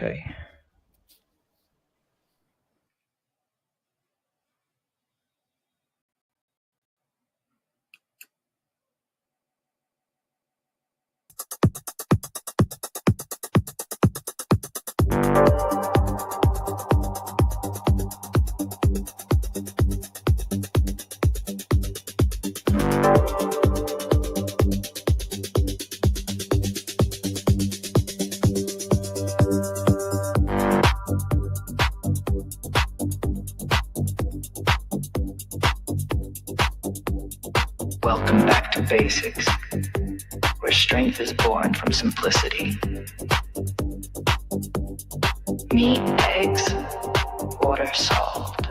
Okay. Welcome back to basics, where strength is born from simplicity. Meat, eggs, water, salt.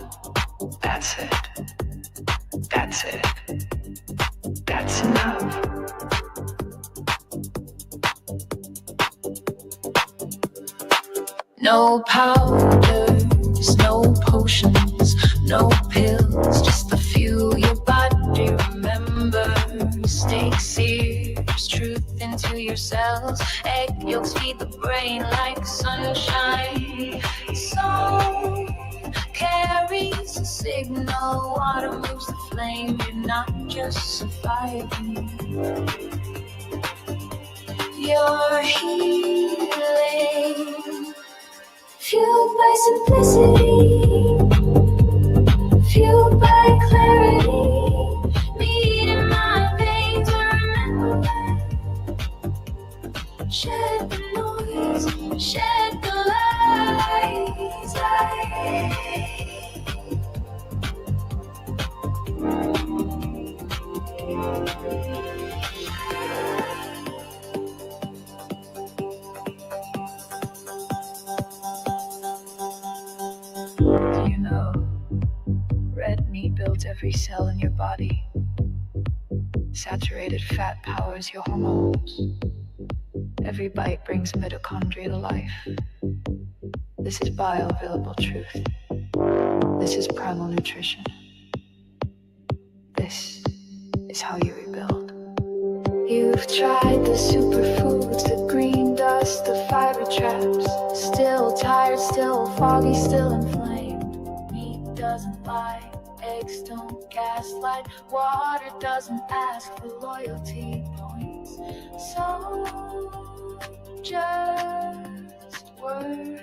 That's it. That's it. That's enough. No powders, no potions, no pills, just a few your body remembers. Steak sears truth into your cells. Egg yolks feed the brain like sunshine. Song carries a signal. Water moves the flame. You're not just surviving. You're healing. Fueled by simplicity, fueled by clarity. Meat in my veins, I remember that. Shed the noise, shed the lies. Do you know, red meat builds every cell in your body. Saturated fat powers your hormones. Every bite brings mitochondria to life. This is bioavailable truth. This is primal nutrition. This is how you rebuild. You've tried the superfoods, the green dust, the fiber traps. Still tired, still foggy, still inflamed. Meat doesn't lie, eggs don't gaslight. Water doesn't ask for loyalty points. So just works.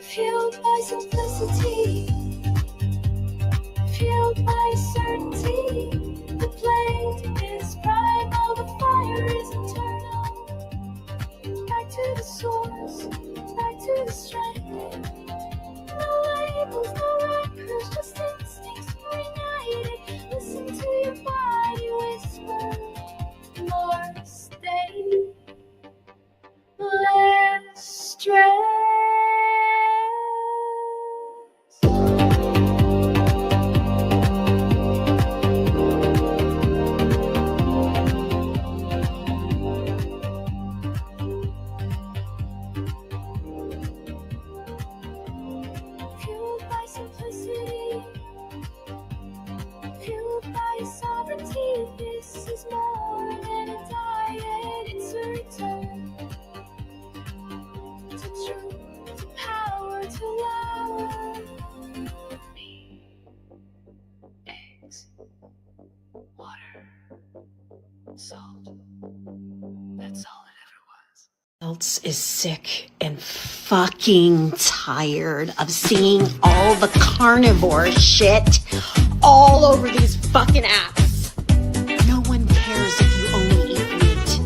Fueled by simplicity, fueled by certainty. The plate is primal, the fire is eternal. Back to the source, back to the strength. No labels, no records, just instincts reunited. Listen to your body whisper. More stay, less stress. Fueled by simplicity, fueled by sovereignty. This is more than a diet, it's a return to truth, to power, to love. Meat, eggs, water, salt. That's all it ever was. Else is sick and fucking tired of seeing all the carnivore shit all over these fucking apps. No one cares if you only eat meat.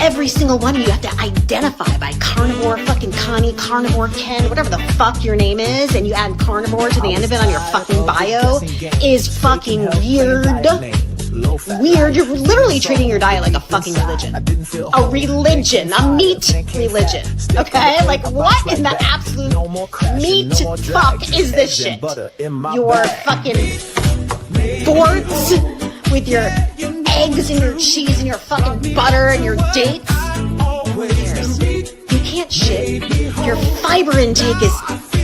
Every single one of you have to identify by carnivore fucking Connie, carnivore Ken, whatever the fuck your name is, and you add carnivore to the end of it on your fucking bio is fucking weird. Weird. You're literally treating your diet like a fucking religion. A religion. A meat religion. Okay? Like, what in the absolute meat fuck is this shit? Your fucking boards with your eggs and your cheese and your fucking butter and your dates. Who cares? You can't shit. Your fiber intake is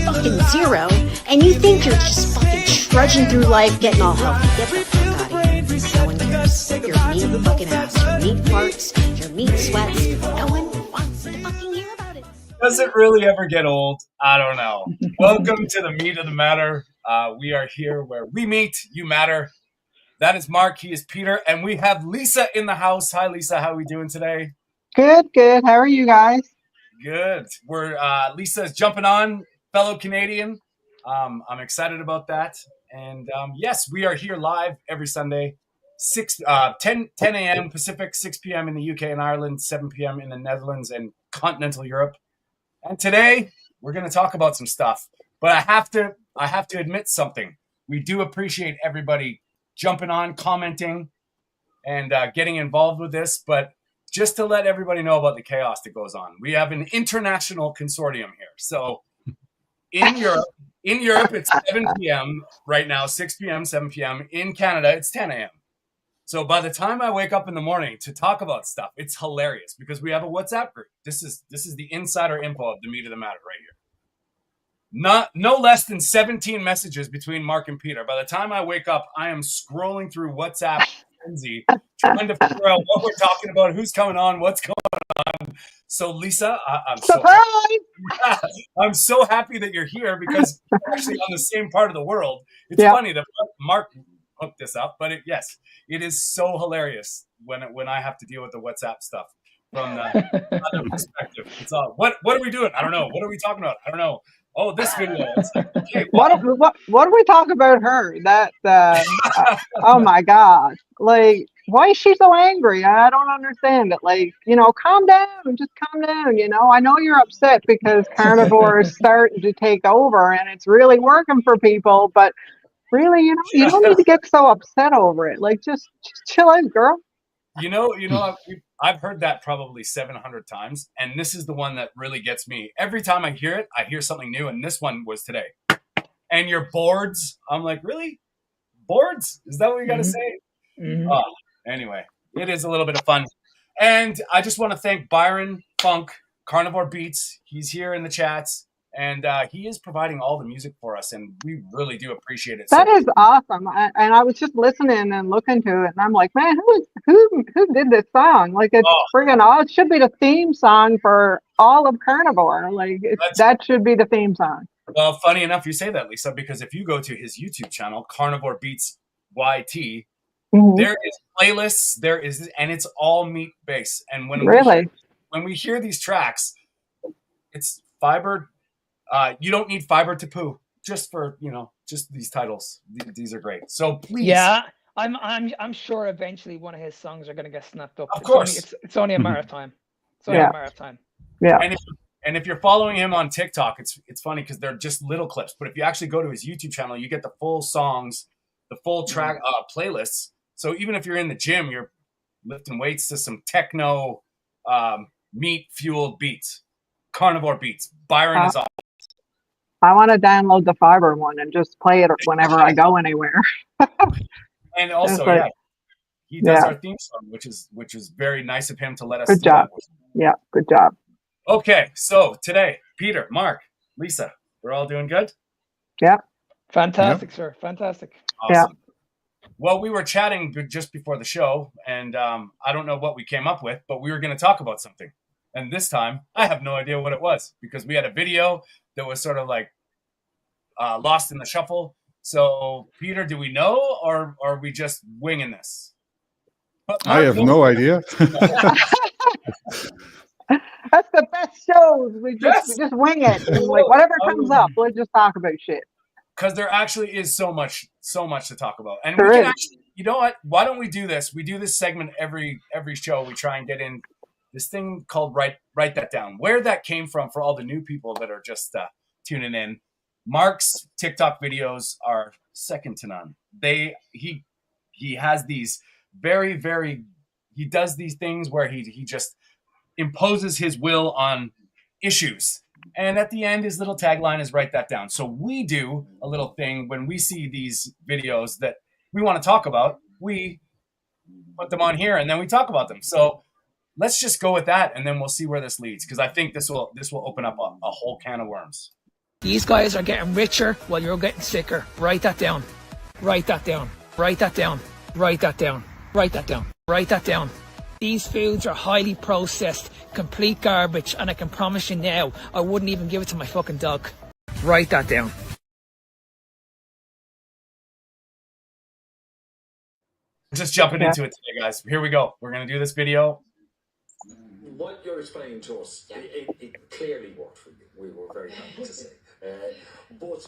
fucking zero, and you think you're just fucking trudging through life getting all healthy. Get the fuck out of here. No one cares. Your meat fucking ass, your meat farts, your meat sweats. No one wants to fucking fucking hear about it. Does it really ever get old? I don't know. Welcome to the Meat of the Matter. We are here where we meet, you matter. That is Mark, he is Peter, and we have Lisa in the house. Hi, Lisa. How are we doing today? Good. How are you guys? Good. We're Lisa's jumping on, fellow Canadian. I'm excited about that. And yes, we are here live every Sunday, 10 a.m. Pacific, 6 p.m. in the UK and Ireland, 7 p.m. in the Netherlands and continental Europe. And today we're going to talk about some stuff. But I have to admit something. We do appreciate everybody jumping on, commenting, and getting involved with this. But just to let everybody know about the chaos that goes on, we have an international consortium here. So in Europe, it's 7 p.m. right now, 6 p.m., 7 p.m. In Canada, it's 10 a.m. So by the time I wake up in the morning to talk about stuff, it's hilarious because we have a WhatsApp group. This is the insider info of the Meat of the Matter right here. No less than 17 messages between Mark and Peter. By the time I wake up, I am scrolling through WhatsApp frenzy, trying to figure out what we're talking about, who's coming on, what's going on. So Lisa, I'm so happy that you're here because you're actually on the same part of the world. It's funny that Mark hooked this up, but it is so hilarious when I have to deal with the WhatsApp stuff from the other perspective. It's all what are we doing? I don't know. What are we talking about? I don't know. Oh, this video. It's like, okay, what do we talk about her? That oh my God! Like, why is she so angry? I don't understand it. Like, calm down, just calm down. I know you're upset because Carnivore is starting to take over and it's really working for people, but really, you don't need to get so upset over it. Like, just chill out, girl. I've heard that probably 700 times, and this is the one that really gets me. Every time I hear it, I hear something new, and this one was today. And your boards, I'm like, really? Boards? Is that what you got to say? Mm-hmm. Anyway, it is a little bit of fun. And I just want to thank Byron Funk, Carnivore Beats. He's here in the chats. And he is providing all the music for us, and we really do appreciate it. That is awesome. And I was just listening and looking to it, and I'm like, man, who did this song? Like, it's friggin' awesome. It should be the theme song for all of Carnivore. Like, that should be the theme song. Well, funny enough you say that, Lisa, because if you go to his YouTube channel, Carnivore Beats YT, there is playlists, and it's all meat based. And when we hear these tracks, it's fiber. You don't need fiber to poo. Just for just these titles. These are great. So please. Yeah, I'm sure eventually one of his songs are going to get snapped up. Of course, it's only a matter of time. It's only a matter of time. Yeah. And if you're following him on TikTok, it's funny because they're just little clips. But if you actually go to his YouTube channel, you get the full songs, the full track playlists. So even if you're in the gym, you're lifting weights to some techno, meat fueled beats, Carnivore Beats. Byron is awesome. I want to download the fiber one and just play it whenever I go anywhere. And also, he does our theme song, which is very nice of him to let us. Good job. Yeah, good job. Okay, so today, Peter, Mark, Lisa, we're all doing good? Yeah. Fantastic, sir. Fantastic. Awesome. Yeah. Well, we were chatting just before the show, and I don't know what we came up with, but we were going to talk about something. And this time, I have no idea what it was because we had a video that was sort of like lost in the shuffle. So, Peter, do we know, or are we just winging this? I have no idea. That's the best shows. We just wing it. And like whatever comes up, we'll just talk about shit. Because there actually is so much to talk about. And there we can actually, you know what? Why don't we do this? We do this segment every show. We try and get in this thing called Write That Down. Where that came from for all the new people that are just tuning in. Mark's TikTok videos are second to none. He has these very, very, he does these things where he just imposes his will on issues. And at the end, his little tagline is Write That Down. So we do a little thing when we see these videos that we want to talk about, we put them on here and then we talk about them. So let's just go with that, and then we'll see where this leads, because I think this will open up a whole can of worms. These guys are getting richer while you're getting sicker. Write that down. Write that down. Write that down. Write that down. Write that down. Write that down. These foods are highly processed, complete garbage, and I can promise you now, I wouldn't even give it to my fucking dog. Write that down. Just jumping into it today, guys. Here we go. We're going to do this video. What you're explaining to us, it clearly worked for you. We were very happy to say. But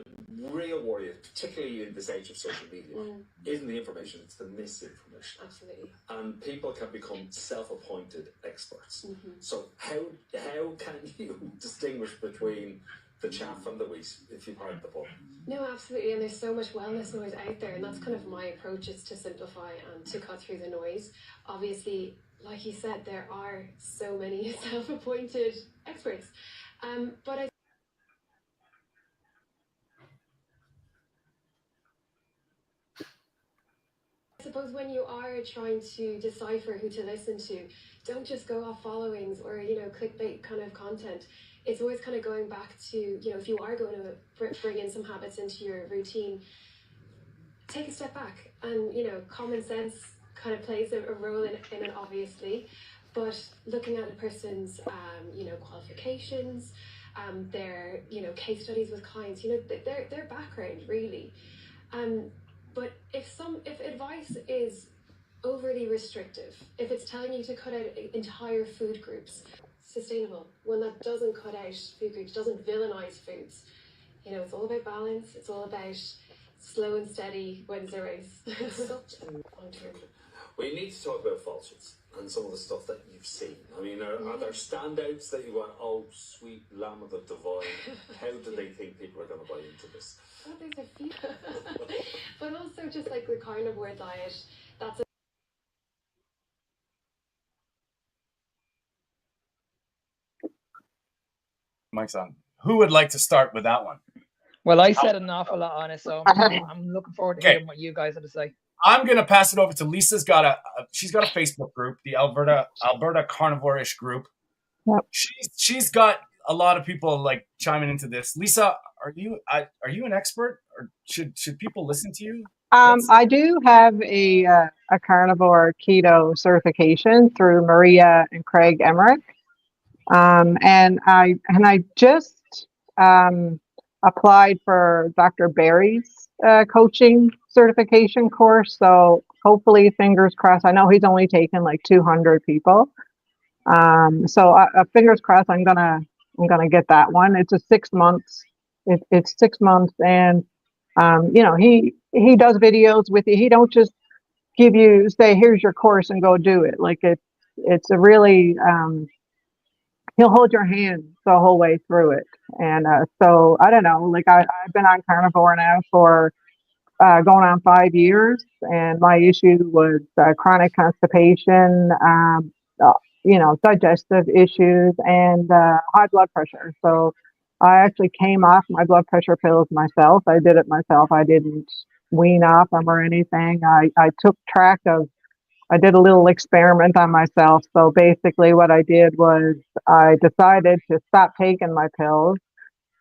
the real worry, particularly in this age of social media, isn't the information, it's the misinformation. Absolutely. And people can become self-appointed experts. So how can you distinguish between the chaff and the wheat, if you've heard the book? No, absolutely. And there's so much wellness noise out there. And that's kind of my approach, is to simplify and to cut through the noise. Obviously, like you said, there are so many self-appointed experts. But I suppose when you are trying to decipher who to listen to, don't just go off followings or, clickbait kind of content. It's always kind of going back to, if you are going to bring in some habits into your routine, take a step back. And, common sense kind of plays a role in it, obviously. But looking at a person's, qualifications, their, case studies with clients, their background, really. But if advice is overly restrictive, if it's telling you to cut out entire food groups, sustainable, one that doesn't cut out food groups, doesn't villainize foods, it's all about balance. It's all about slow and steady wins the race. Long term. We need to talk about falsehoods and some of the stuff that you've seen. I mean, are there standouts that you went, oh, sweet lamb of the divine? How do they think people are going to buy into this? Oh, there's a few. But also just like the carnivore diet, that's Mike's on. Who would like to start with that one? Well, I said an awful lot on it, so I'm looking forward to hearing what you guys have to say. I'm gonna pass it over to Lisa's she's got a Facebook group, the Alberta Carnivore-ish group. Yep. She's got a lot of people like chiming into this. Lisa, are you an expert, or should people listen to you? I do have a carnivore keto certification through Maria and Craig Emmerich, and I just applied for Dr. Barry's coaching certification course. So hopefully, fingers crossed. I know he's only taken like 200 people. So fingers crossed, I'm gonna get that one. It's a 6 months. It's 6 months, and he does videos with you. He don't just give you, say, here's your course and go do it. Like it's a really he'll hold your hand the whole way through it. And so I don't know, like I've been on carnivore now for going on 5 years, and my issue was chronic constipation, digestive issues, and high blood pressure. So I actually came off my blood pressure pills myself. I did it myself. I didn't wean off them or anything. I took track of, I did a little experiment on myself. So basically what I did was I decided to stop taking my pills,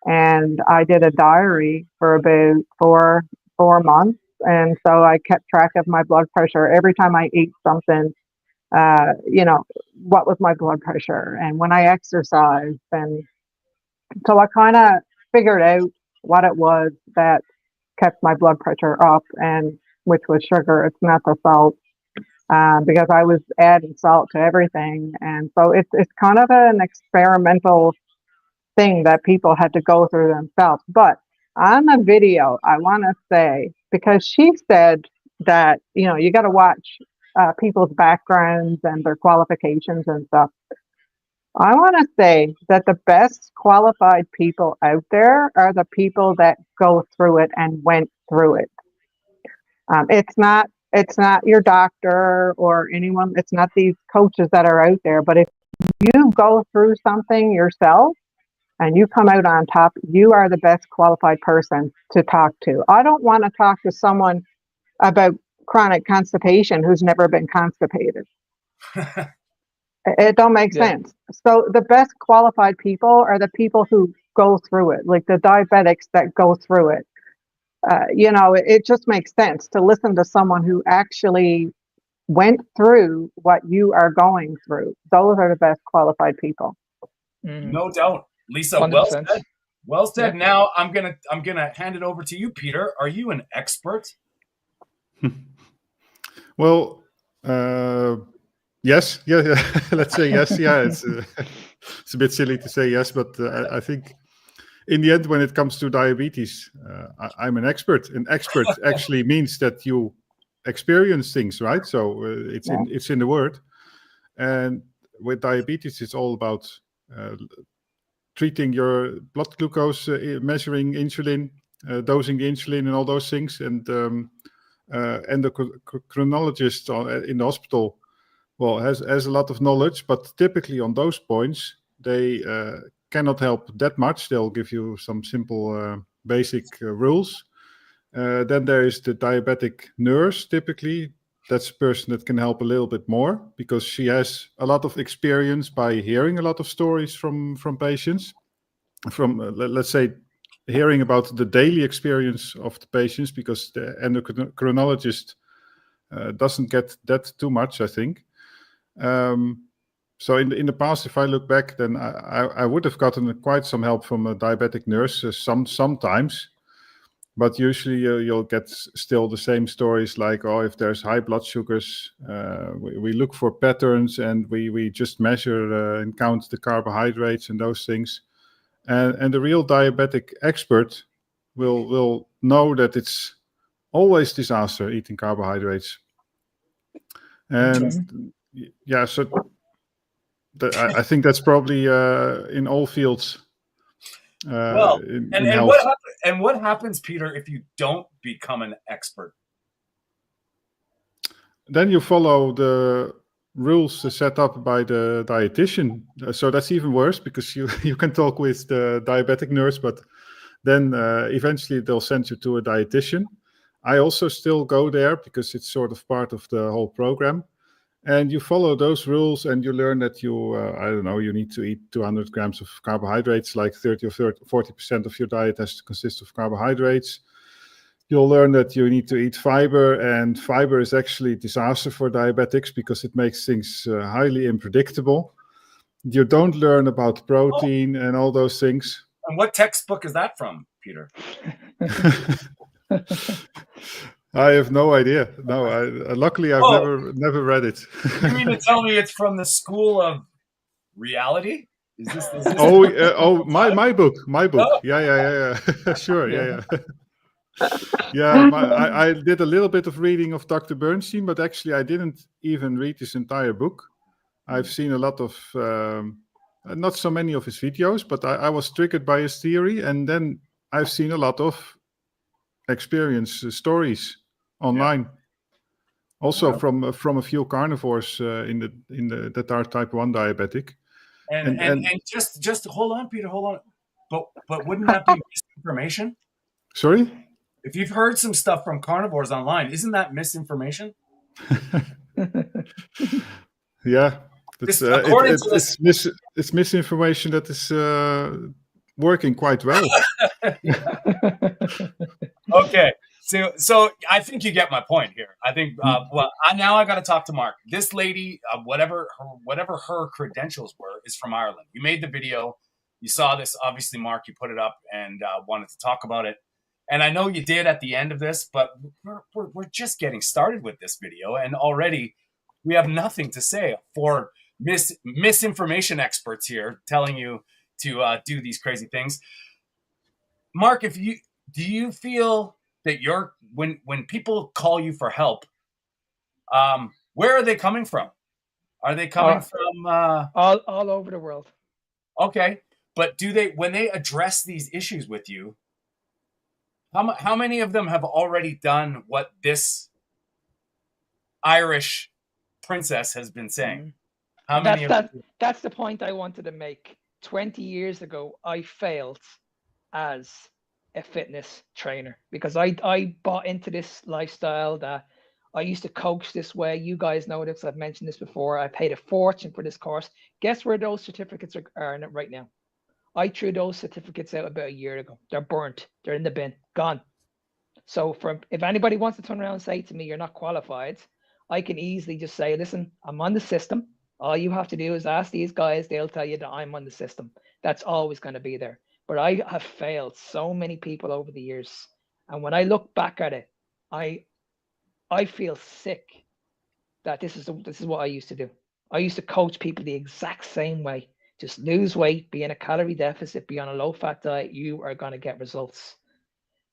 and I did a diary for about four months. And so I kept track of my blood pressure every time I ate something, what was my blood pressure, and when I exercised. And so I kind of figured out what it was that kept my blood pressure up, and which was sugar. It's not the salt, because I was adding salt to everything. And so it's kind of an experimental thing that people had to go through themselves. But on the video, I want to say, because she said that, you got to watch people's backgrounds and their qualifications and stuff. I want to say that the best qualified people out there are the people that go through it and went through it. It's not your doctor or anyone. It's not these coaches that are out there. But if you go through something yourself and you come out on top, you are the best qualified person to talk to. I don't want to talk to someone about chronic constipation who's never been constipated. It don't make sense. So the best qualified people are the people who go through it, like the diabetics that go through it. It just makes sense to listen to someone who actually went through what you are going through. Those are the best qualified people. No doubt. Lisa, 100%. said. Well said. Yeah. Now I'm gonna hand it over to you, Peter. Are you an expert? Well, yes, yeah. Let's say yes. Yeah, it's a bit silly to say yes, but I think in the end, when it comes to diabetes, I'm an expert. An expert actually means that you experience things, right? So it's in the word. And with diabetes, it's all about treating your blood glucose, measuring insulin, dosing the insulin, and all those things. And endocrinologist in the hospital, well, has a lot of knowledge, but typically on those points, they cannot help that much. They'll give you some simple basic rules. Then there is the diabetic nurse, typically. That's a person that can help a little bit more because she has a lot of experience by hearing a lot of stories from patients. From, let's say, hearing about the daily experience of the patients, because the endocrinologist doesn't get that too much, I think. So in the past, if I look back, then I would have gotten quite some help from a diabetic nurse sometimes. But usually you'll get still the same stories like, oh, if there's high blood sugars, we look for patterns and we just measure and count the carbohydrates and those things. And the real diabetic expert will know that it's always disaster eating carbohydrates. And yeah, so I think that's probably in all fields. Well, in health. What happens, Peter, if you don't become an expert? Then you follow the rules set up by the dietitian. So that's even worse because you can talk with the diabetic nurse, but then eventually they'll send you to a dietitian. I also still go there because it's sort of part of the whole program. And you follow those rules and you learn that you need to eat 200 grams of carbohydrates, like 30 or 40% of your diet has to consist of carbohydrates. You'll learn that you need to eat fiber, and fiber is actually a disaster for diabetics because it makes things highly unpredictable. You don't learn about protein and all those things. And what textbook is that from, Peter? I have no idea. No, luckily I've never read it. You mean to tell me it's from the School of Reality? Is this my book. Oh. Yeah. Sure, yeah. Yeah, I did a little bit of reading of Dr. Bernstein, but actually I didn't even read his entire book. I've seen a lot of, not so many of his videos, but I was triggered by his theory, and then I've seen a lot of experience stories online. Also from a few carnivores that are type 1 diabetic. And just hold on, Peter, hold on. But wouldn't that be misinformation? Sorry? If you've heard some stuff from carnivores online, isn't that misinformation? Yeah. It's misinformation that is working quite well. Okay. So I think you get my point here. I think, now I got to talk to Mark. This lady, whatever her credentials were, is from Ireland. You made the video. You saw this. Obviously, Mark, you put it up and wanted to talk about it. And I know you did at the end of this, but we're just getting started with this video. And already we have nothing to say for misinformation experts here telling you to do these crazy things. Mark, do you feel that when people call you for help, where are they coming from? Are they coming from all over the world? Okay, but when they address these issues with you, how many of them have already done what this Irish princess has been saying? How many? That's the point I wanted to make. 20 years ago, I failed as a fitness trainer because I bought into this lifestyle that I used to coach this way. You guys know this. I've mentioned this before. I paid a fortune for this course. Guess where those certificates are right now? I threw those certificates out about a year ago. They're burnt. They're in the bin. Gone. So if anybody wants to turn around and say to me, you're not qualified, I can easily just say, listen, I'm on the system. All you have to do is ask these guys. They'll tell you that I'm on the system. That's always going to be there. But I have failed so many people over the years. And when I look back at it, I feel sick that this is what I used to do. I used to coach people the exact same way. Just lose weight, be in a calorie deficit, be on a low-fat diet. You are going to get results.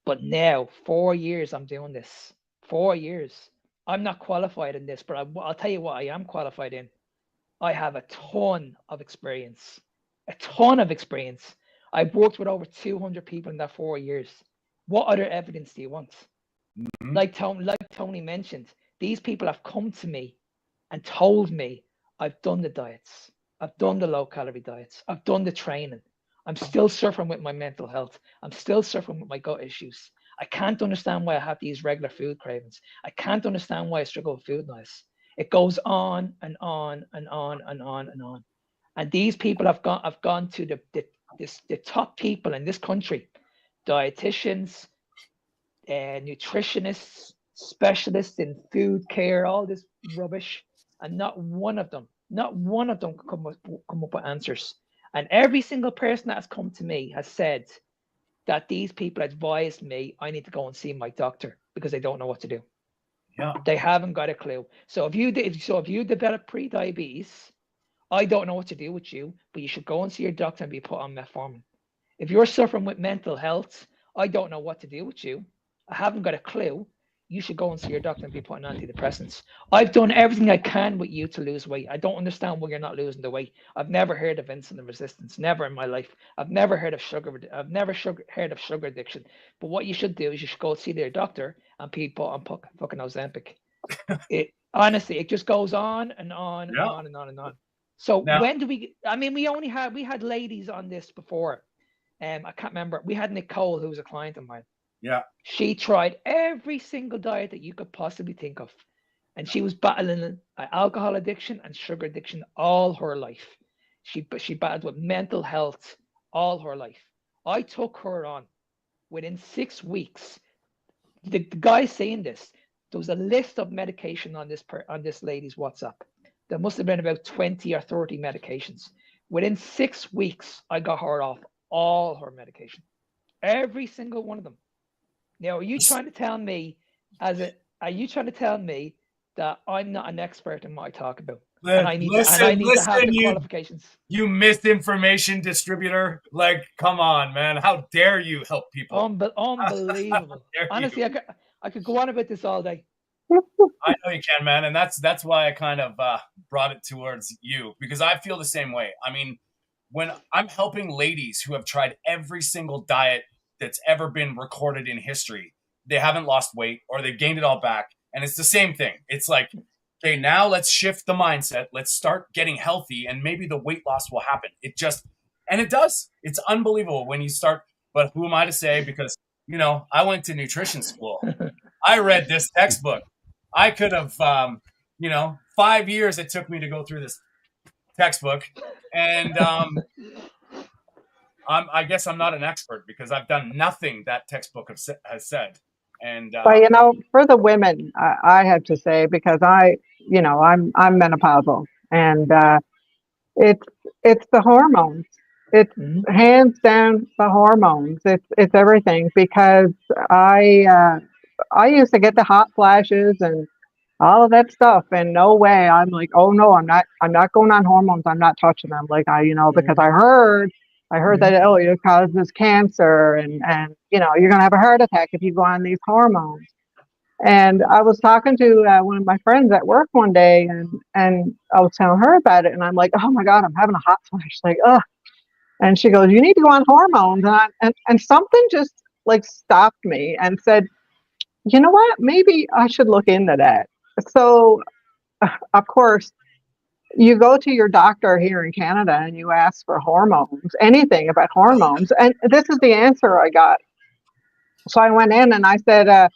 But now, 4 years I'm doing this. 4 years. I'm not qualified in this, but I'll tell you what I am qualified in. I have a ton of experience. A ton of experience. I've worked with over 200 people in that 4 years. What other evidence do you want? Mhm. Like Tony mentioned, these people have come to me and told me I've done the diets. I've done the low calorie diets. I've done the training. I'm still suffering with my mental health. I'm still suffering with my gut issues. I can't understand why I have these regular food cravings. I can't understand why I struggle with food noise. It goes on and on and on and on and on. And these people have gone to the top people in this country, dietitians, nutritionists, specialists in food care, all this rubbish, and not one of them could come up with answers. And every single person that has come to me has said that these people advised me I need to go and see my doctor because they don't know what to do. Yeah. They haven't got a clue. So if you develop pre-diabetes, I don't know what to do with you, but you should go and see your doctor and be put on metformin. If you're suffering with mental health, I don't know what to do with you. I haven't got a clue. You should go and see your doctor and be put on antidepressants. I've done everything I can with you to lose weight. I don't understand why you're not losing the weight. I've never heard of insulin resistance, never in my life. I've never heard of sugar. I've never heard of sugar addiction. But what you should do is you should go see their doctor and be put on fucking Ozempic. It honestly, it just goes on and on and Yeah. on and on and on. So Now- when do we? I mean, we had ladies on this before. I can't remember. We had Nicole, who was a client of mine. Yeah. She tried every single diet that you could possibly think of, and she was battling alcohol addiction and sugar addiction all her life. She battled with mental health all her life. I took her on. Within 6 weeks, the guy saying this, there was a list of medication on this lady's WhatsApp. There must have been about 20 or 30 medications. Within 6 weeks, I got her off all her medication, every single one of them. Now, are you trying to tell me that I'm not an expert in what I talk about, and I need to have the qualifications? You misinformation distributor. Like, come on, man. How dare you help people? Unbelievable. Honestly, I could go on about this all day. I know you can, man, and that's why I kind of brought it towards you, because I feel the same way. I mean, when I'm helping ladies who have tried every single diet that's ever been recorded in history, they haven't lost weight or they've gained it all back, and it's the same thing. It's like, okay, now let's shift the mindset. Let's start getting healthy, and maybe the weight loss will happen. It does. It's unbelievable when you start. But who am I to say? Because I went to nutrition school. I read this textbook. I could have, 5 years it took me to go through this textbook. And I guess I'm not an expert because I've done nothing that textbook has said. And But for the women, I have to say, because I'm menopausal, and it's the hormones. It's hands down the hormones. It's everything, because I used to get the hot flashes and all of that stuff, and no way. I'm like, oh no, I'm not going on hormones. I'm not touching them. Like because I heard that it causes cancer, and you're gonna have a heart attack if you go on these hormones. And I was talking to one of my friends at work one day, and I was telling her about it, and I'm like, oh my God, I'm having a hot flash, like, ugh. And she goes, you need to go on hormones, and something just like stopped me and said, you know what, maybe I should look into that. So, of course, you go to your doctor here in Canada and you ask for hormones, anything about hormones, and this is the answer I got. So I went in and I said, I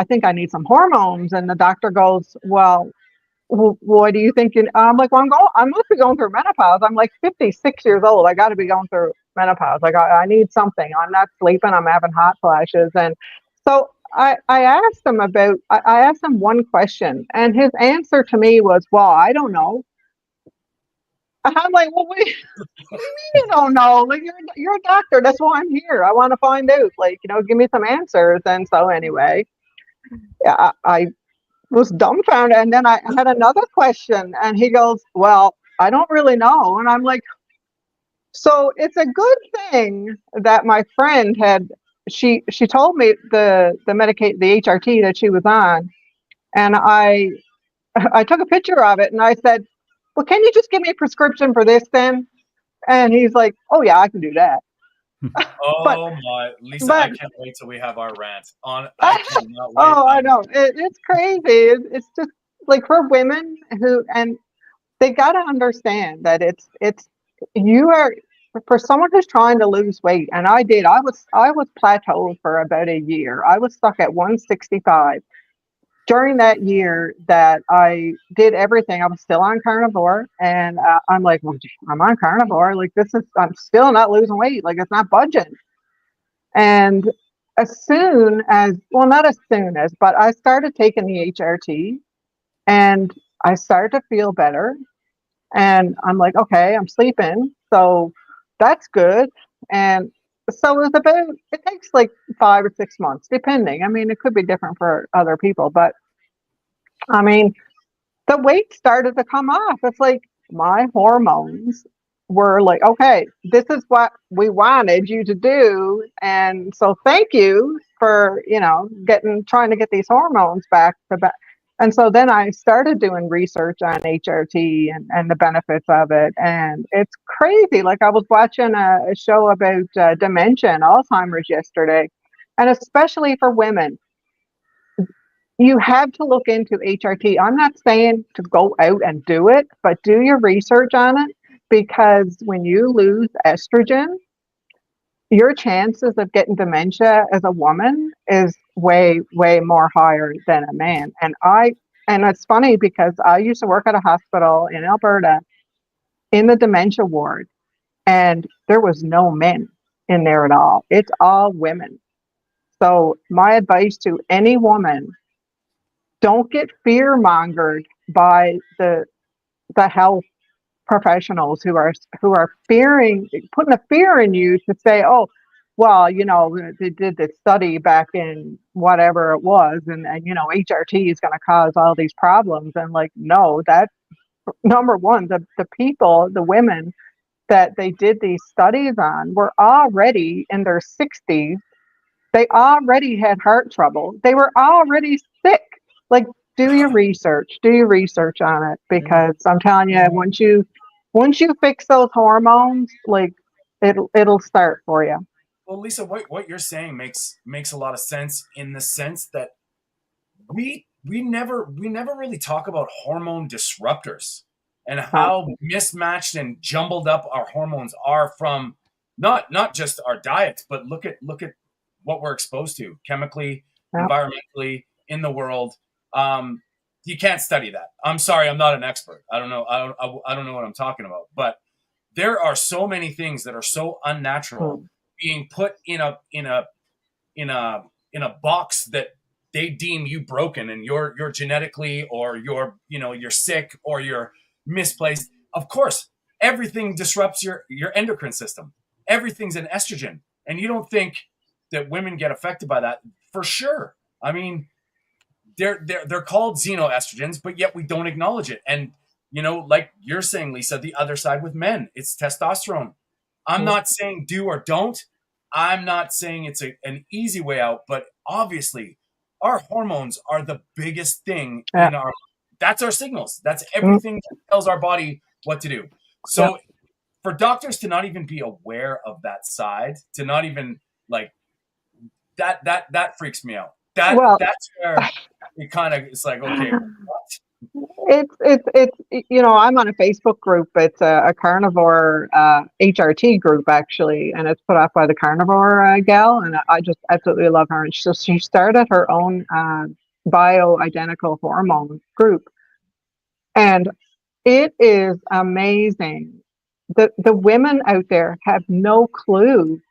think I need some hormones. And the doctor goes, well, what do you think? I'm like, well, I must be going through menopause. I'm like 56 years old. I got to be going through menopause. Like I need something. I'm not sleeping. I'm having hot flashes. And so I asked him I asked him one question, and his answer to me was, "Well, I don't know." And I'm like, "Well, wait, what do you mean you don't know? Like, you're a doctor. That's why I'm here. I want to find out. Like, give me some answers." And so anyway, yeah, I was dumbfounded. And then I had another question, and he goes, "Well, I don't really know." And I'm like, "So it's a good thing that my friend had." She told me the HRT that she was on, and I took a picture of it, and I said, "Well, can you just give me a prescription for this then?" And he's like, "Oh yeah, I can do that." But Oh my, Lisa, I but can't wait till we have our rant on. I cannot wait. oh, I know it's crazy. It's just like for women and they got to understand that it's you are for someone who's trying to lose weight, and I was plateaued for about a year. I was stuck at 165. During that year that I did everything, I was still on carnivore, and I'm like, well, I'm on carnivore. Like I'm still not losing weight. Like it's not budging. And as soon as, well, not as soon as, but I started taking the HRT, and I started to feel better. And I'm like, okay, I'm sleeping, so that's good. And so it takes like 5 or 6 months, depending. I mean, it could be different for other people, but I mean, the weight started to come off. It's like my hormones were like, okay, this is what we wanted you to do. And so thank you for, trying to get these hormones back to back. And so then I started doing research on HRT and the benefits of it. And it's crazy. Like I was watching a show about dementia and Alzheimer's yesterday, and especially for women, you have to look into HRT. I'm not saying to go out and do it, but do your research on it, because when you lose estrogen, your chances of getting dementia as a woman is way, way more higher than a man. And it's funny because I used to work at a hospital in Alberta in the dementia ward, and there was no men in there at all. It's all women. So my advice to any woman, don't get fear mongered by the health professionals who are putting a fear in you to say, oh, well, they did this study back in whatever it was, and HRT is going to cause all these problems. And like, no, that number one, the women that they did these studies on were already in their 60s. They already had heart trouble. They were already sick. Like, do your research. Do your research on it, because I'm telling you, once you fix those hormones, like it'll start for you. Well, Lisa, what you're saying makes a lot of sense, in the sense that we never really talk about hormone disruptors and No, how mismatched and jumbled up our hormones are from not just our diets, but look at what we're exposed to chemically, no, environmentally, in the world. You can't study that. I'm sorry, I'm not an expert. I don't know. I don't know what I'm talking about. But there are so many things that are so unnatural mm, being put in a box that they deem you broken, and you're genetically, or you're sick, or you're misplaced. Of course, everything disrupts your endocrine system. Everything's an estrogen, and you don't think that women get affected by that. For sure. I mean, they're called xenoestrogens, but yet we don't acknowledge it. And like you're saying, Lisa, the other side with men, it's testosterone. I'm mm, not saying do or don't. I'm not saying it's an easy way out, but obviously our hormones are the biggest thing yeah, in our, that's our signals. That's mm, everything that tells our body what to do. yeah. So for doctors to not even be aware of that side, to not even like that freaks me out. Well, That's where it kind of, it's like, okay, what? I'm on a Facebook group. It's a carnivore HRT group, actually, and it's put off by the carnivore gal, and I just absolutely love her. And so she started her own bioidentical hormone group, and it is amazing. The women out there have no clue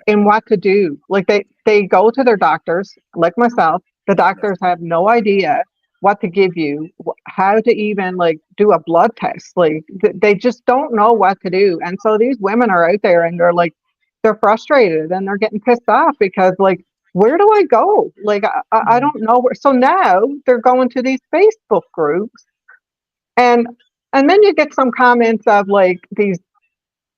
in what to do. Like they go to their doctors, like myself. The doctors have no idea what to give you, how to even like do a blood test. Like they just don't know what to do. And so these women are out there and they're like, they're frustrated and they're getting pissed off because like, where do I go? Like, I don't know where. So now they're going to these Facebook groups and, and then you get some comments of like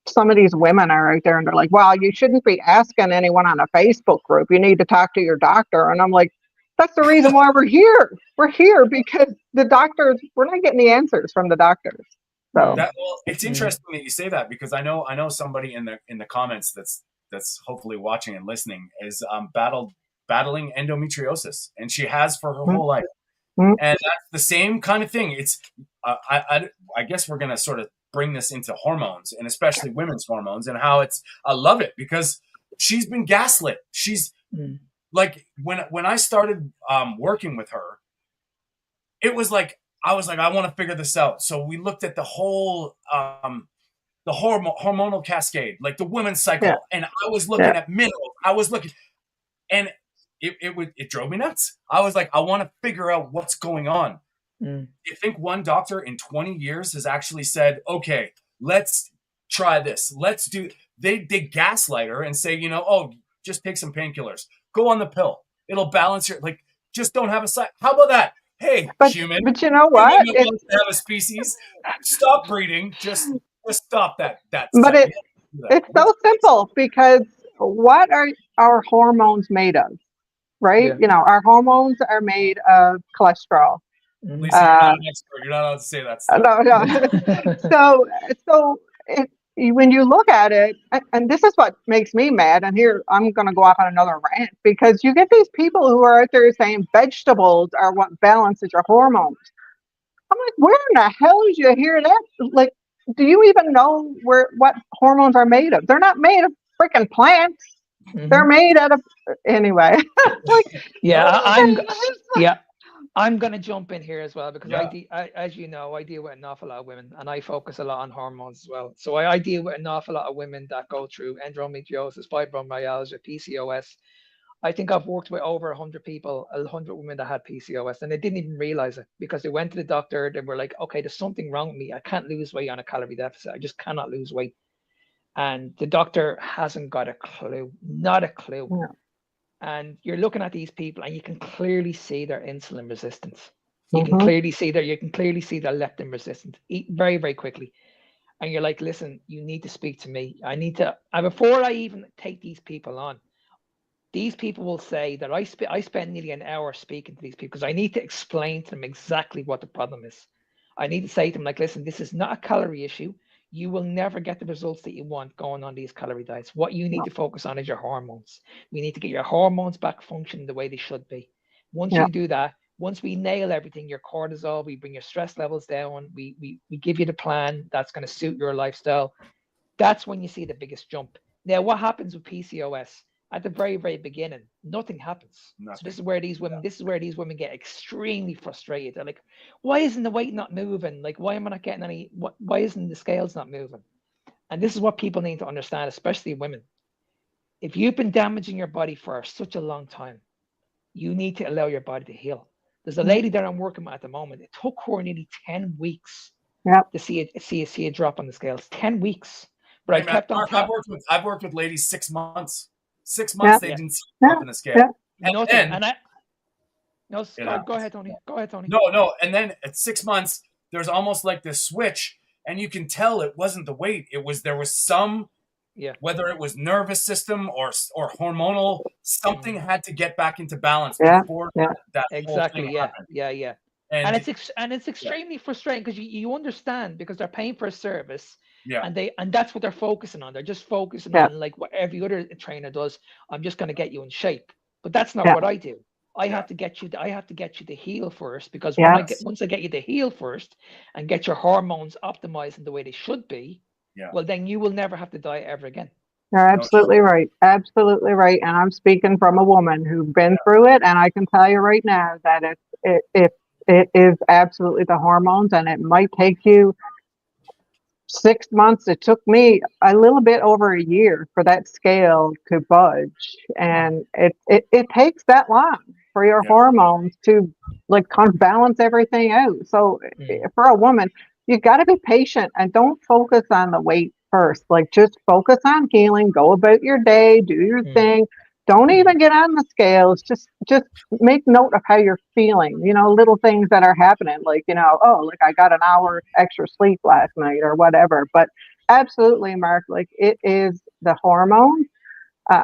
some of these women are out there and they're like, well, you shouldn't be asking anyone on a Facebook group. You need to talk to your doctor. And I'm like, that's the reason why we're here. We're here because the doctors, we're not getting the answers from the doctors. So it's interesting that you say that because I know somebody in the comments that's hopefully watching and listening is battling endometriosis, and she has for her whole life. And that's the same kind of thing. It's I guess we're gonna sort of bring this into hormones and especially women's hormones and how I love it because she's been gaslit. She's like when I started working with her, it was like I was like, I want to figure this out. So we looked at the whole the hormonal cascade, like the women's cycle, and I was looking at minerals. I was looking, and it drove me nuts. I was like, I want to figure out what's going on. You think one doctor in 20 years has actually said, okay, let's try this. Let's do, they gaslight her and say, oh, just take some painkillers. Go on the pill. It'll balance your, like, just don't have a side. How about that? Hey, human. But you know what? Wants to have a species. Stop breeding. Just stop that. But it's so simple because what are our hormones made of? Right? Yeah. Our hormones are made of cholesterol. Lisa, you're not an expert. You're not allowed to say that stuff. No. so when you look at it, and this is what makes me mad, and here I'm going to go off on another rant, because you get these people who are out there saying vegetables are what balances your hormones. I'm like, where in the hell did you hear that? Like, do you even know what hormones are made of? They're not made of freaking plants. They're made out of, anyway. I'm going to jump in here as well because I, as you know, I deal with an awful lot of women and I focus a lot on hormones as well. So I deal with an awful lot of women that go through endometriosis, fibromyalgia, PCOS. I think I've worked with over 100 people, 100 women that had PCOS, and they didn't even realize it because they went to the doctor. They were like, okay, there's something wrong with me. I can't lose weight on a calorie deficit. I just cannot lose weight. And the doctor hasn't got a clue, not a clue. Yeah. And you're looking at these people and you can clearly see their insulin resistance. You can clearly see their leptin resistance very, very quickly. And you're like, listen, you need to speak to me. And before I even take these people on, these people will say that I spend nearly an hour speaking to these people because I need to explain to them exactly what the problem is. I need to say to them, like, listen, this is not a calorie issue. You will never get the results that you want going on these calorie diets. What you need to focus on is your hormones. We need to get your hormones back functioning the way they should be. Once you do that, once we nail everything, your cortisol, we bring your stress levels down, we give you the plan that's going to suit your lifestyle. That's when you see the biggest jump. Now, what happens with PCOS? At the very, very beginning, nothing happens. So this is where these women get extremely frustrated. They're like, why isn't the weight not moving? Like, why am I not getting any, why isn't the scales not moving? And this is what people need to understand, especially women. If you've been damaging your body for such a long time, you need to allow your body to heal. There's a lady that I'm working with at the moment. It took her nearly 10 weeks to see a drop on the scales. 10 weeks. But hey, I kept on I've worked with ladies 6 months. 6 months they didn't see a drop in the scale. Go ahead, Tony. No. And then at 6 months, there's almost like this switch, and you can tell it wasn't the weight. There was some, whether it was nervous system or hormonal, something had to get back into balance before that exactly. Whole thing happened. And it's extremely frustrating because you understand because they're paying for a service. Yeah. And that's what they're focusing on. They're just focusing on like what every other trainer does. I'm just going to get you in shape. But that's not what I do. I have to get you to heal first because once I get you to heal first and get your hormones optimized in the way they should be, well then you will never have to diet ever again. You're absolutely right. Absolutely right. And I'm speaking from a woman who's been through it, and I can tell you right now that it is absolutely the hormones, and it might take you 6 months. It took me a little bit over a year for that scale to budge, and it takes that long for your Yeah. hormones to like kind of balance everything out. So Mm. for a woman, you got to be patient and don't focus on the weight first. Like just focus on healing, go about your day, do your Mm. thing. Don't Mm. even get on the scales. Just make note of how you're feeling, little things that are happening, like, oh, like I got an hour extra sleep last night or whatever. But absolutely, Mark, like it is the hormones.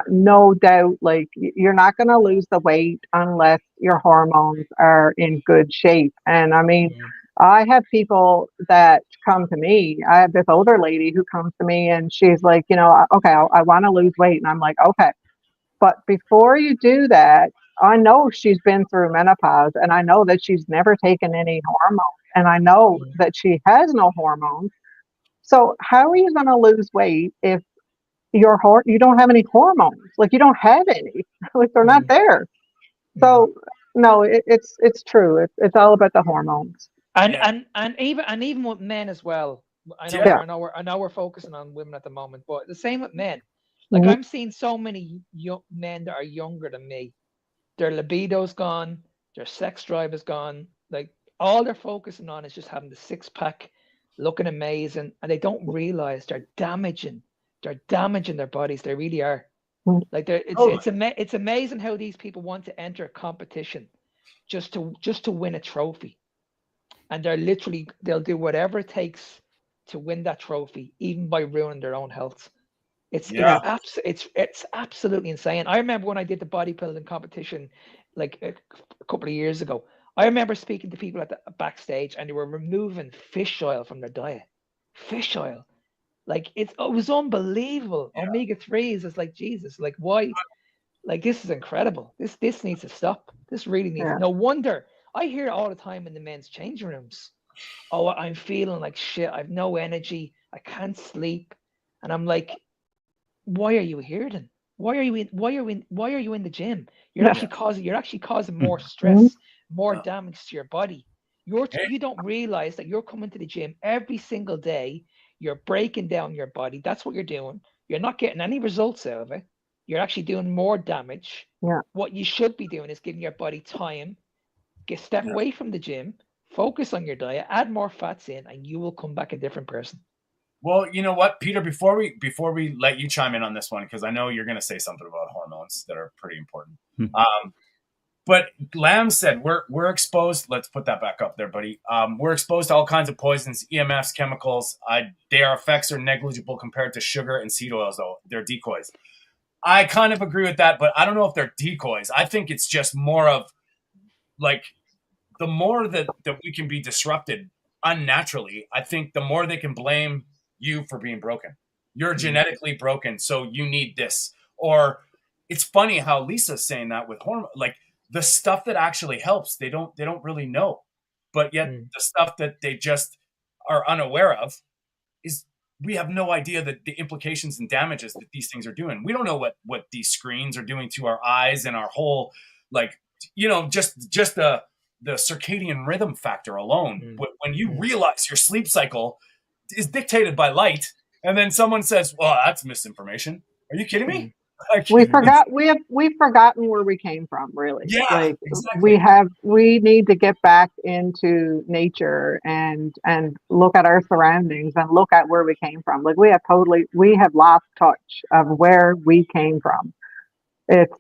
No doubt, like you're not going to lose the weight unless your hormones are in good shape. And I mean, Mm. I have people that come to me. I have this older lady who comes to me and she's like, okay, I want to lose weight. And I'm like, okay, but before you do that, I know she's been through menopause and I know that she's never taken any hormones and I know Mm. that she has no hormones. So how are you going to lose weight if you don't have any hormones? Like you don't have any, like they're not Mm. there. Mm. So no, it's true. It's all about the hormones. And Yeah. even with men as well. I know Yeah. we're I know we're I know we're focusing on women at the moment, but the same with men. Like Mhm. I'm seeing so many young men that are younger than me. Their libido's gone, their sex drive is gone. Like all they're focusing on is just having the six pack, looking amazing, and they don't realize they're damaging their bodies. They really are. Like Totally. it's amazing how these people want to enter a competition just to win a trophy, and they'll do whatever it takes to win that trophy, even by ruining their own health. Yeah. It's absolutely insane. I remember when I did the bodybuilding competition like a couple of years ago. I remember speaking to people at the backstage, and they were removing fish oil from their diet. Fish oil, like it was unbelievable. Yeah. Omega threes is like Jesus. Like why? Like this is incredible. This needs to stop. This really needs. Yeah. No wonder I hear it all the time in the men's changing rooms. Oh, I'm feeling like shit. I've no energy. I can't sleep, and I'm like, why are you here then? Why are you in the gym? You're Yeah. actually causing more Mhm. stress, more Uh, damage to your body. hey, You don't realize that you're coming to the gym every single day. You're breaking down your body. That's what you're doing. You're not getting any results out of it. You're actually doing more damage. Yeah. What you should be doing is giving your body time. Step yeah. away from the gym, focus on your diet, add more fats in, and you will come back a different person. Well, you know what, Peter, before we let you chime in on this one, because I know you're going to say something about hormones that are pretty important. But Lamb said we're exposed. Let's put that back up there, buddy. We're exposed to all kinds of poisons, EMFs, chemicals. Their effects are negligible compared to sugar and seed oils, though. They're decoys. I kind of agree with that, but I don't know if they're decoys. I think it's just more of like the more that we can be disrupted unnaturally, I think the more they can blame you for being broken. You're genetically broken, so you need this. Or it's funny how Lisa's saying that with hormone, like the stuff that actually helps, they don't really know. But yet Mm, the stuff that they just are unaware of is we have no idea that the implications and damages that these things are doing. We don't know what these screens are doing to our eyes and our whole like just the circadian rhythm factor alone. mm, When you mm, realize your sleep cycle is dictated by light, and then someone says, "Well, that's misinformation." Are you kidding me? mm, Like, We've forgotten where we came from, really. yeah, Like exactly. we need to get back into nature and look at our surroundings and look at where we came from. Like we have lost touch of where we came from. It's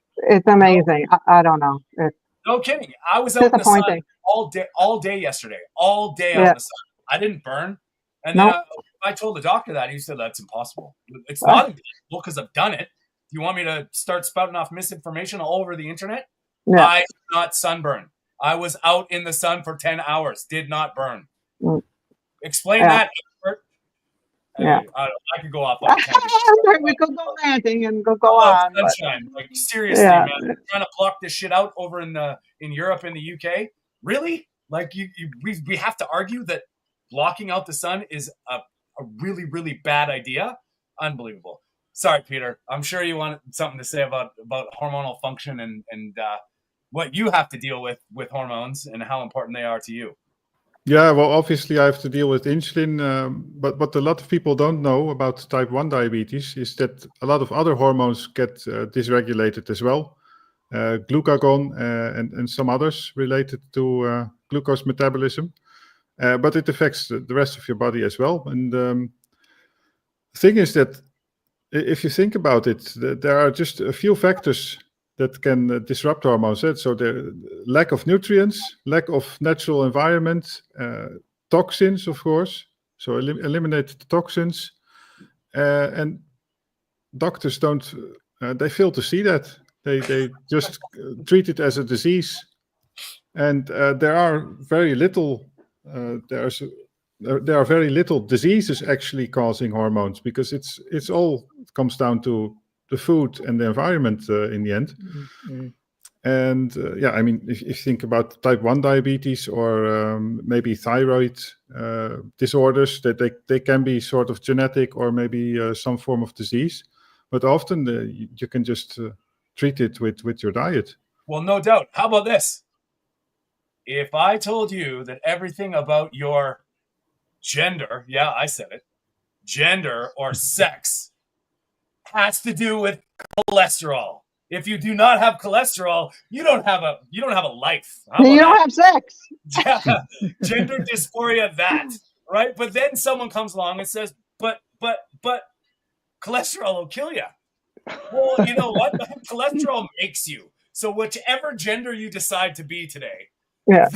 No, amazing. I don't know. It's no kidding. I was out in the sun disappointing. all day yesterday, all day out in Yeah. the sun. I didn't burn. And then No. I told the doctor that. He said, that's impossible. It's not impossible because I've done it. Do you want me to start spouting off misinformation all over the internet? Yeah. I did not sunburn. I was out in the sun for 10 hours, did not burn. Mm, Explain yeah. that, expert. Yeah. Anyway, I could go off on a tangent. We could go ranting and go I love on, but sunshine. Like seriously, yeah. man, trying to block this shit out over in Europe and the UK. Really? Like we have to argue that blocking out the sun is a really really bad idea. Unbelievable. Sorry, Peter. I'm sure you want something to say about hormonal function and what you have to deal with hormones and how important they are to you. Yeah, well, obviously I have to deal with insulin, but what a lot of people don't know about type 1 diabetes is that a lot of other hormones get dysregulated as well. Glucagon and some others related to glucose metabolism, but it affects the rest of your body as well. And the thing is that if you think about it, there are just a few factors that can disrupt hormones. So the lack of nutrients, lack of natural environment, toxins, of course. So eliminate the toxins, and doctors don't. They fail to see that. They just treat it as a disease, and there are very little. There are very little diseases actually causing hormones, because it's all comes down to the food and the environment in the end. Mm-hmm. And yeah, I mean, if you think about type 1 diabetes or maybe thyroid disorders, that they can be sort of genetic or maybe some form of disease, but often you can just treat it with your diet. Well, no doubt. How about this? If I told you that everything about your gender, yeah, I said it, gender or sex has to do with cholesterol. If you do not have cholesterol, you don't have a life. You don't have sex. Yeah, gender dysphoria, that, right? But then someone comes along and says, but cholesterol will kill you. Well, you know what? Cholesterol makes you. So whichever gender you decide to be today, yeah.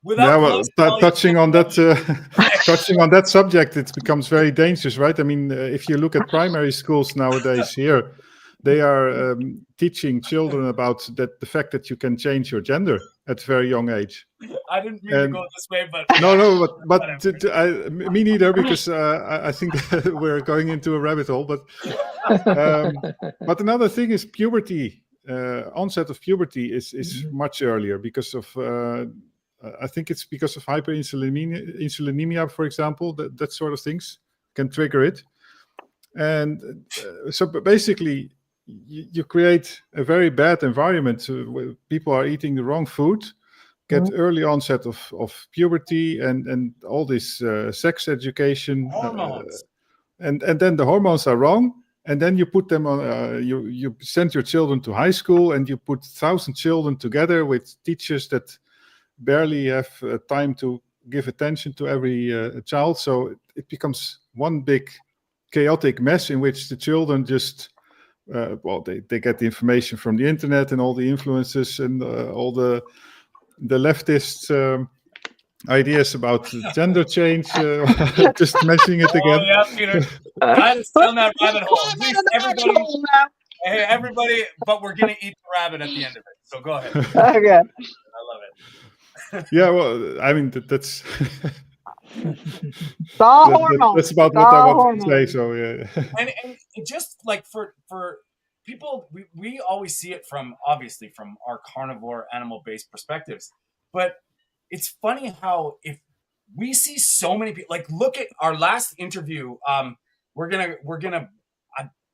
Well, touching on that, touching on that subject, it becomes very dangerous, right? I mean, if you look at primary schools nowadays here, they are teaching children about the fact that you can change your gender at a very young age. I didn't mean to go this way, but no, me neither, because I think we're going into a rabbit hole. But another thing is puberty. Onset of puberty is much earlier because of I think it's because of hyperinsulinemia, for example. That sort of things can trigger it, and so basically you create a very bad environment where people are eating the wrong food, get early onset of puberty and all this sex education, hormones, and then the hormones are wrong. And then you put them on. You send your children to high school, and you put 1,000 children together with teachers that barely have time to give attention to every child. So it becomes one big chaotic mess in which the children just they get the information from the internet and all the influences and all the leftists. Ideas about gender change, just mentioning it again. Oh, yeah, Peter. Guys, down that rabbit hole. Hey, everybody, but we're going to eat the rabbit at the end of it. So go ahead. Okay. I love it. Yeah, well, I mean, that's... That's about what I wanted to say, so yeah. And just like for people, we always see it obviously from our carnivore animal-based perspectives, but it's funny how if we see so many people, like look at our last interview, we're gonna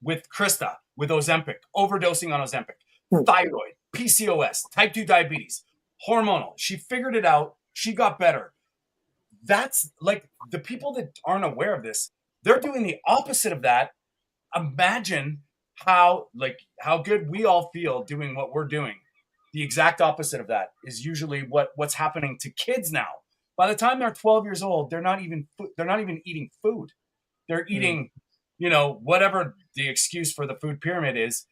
with Krista with Ozempic, overdosing on Ozempic, thyroid, PCOS, type 2 diabetes, hormonal. She figured it out. She got better. That's like the people that aren't aware of this. They're doing the opposite of that. Imagine how good we all feel doing what we're doing. The exact opposite of that is usually what's happening to kids now. By the time they're 12 years old, they're not even eating food. They're eating, whatever the excuse for the food pyramid is.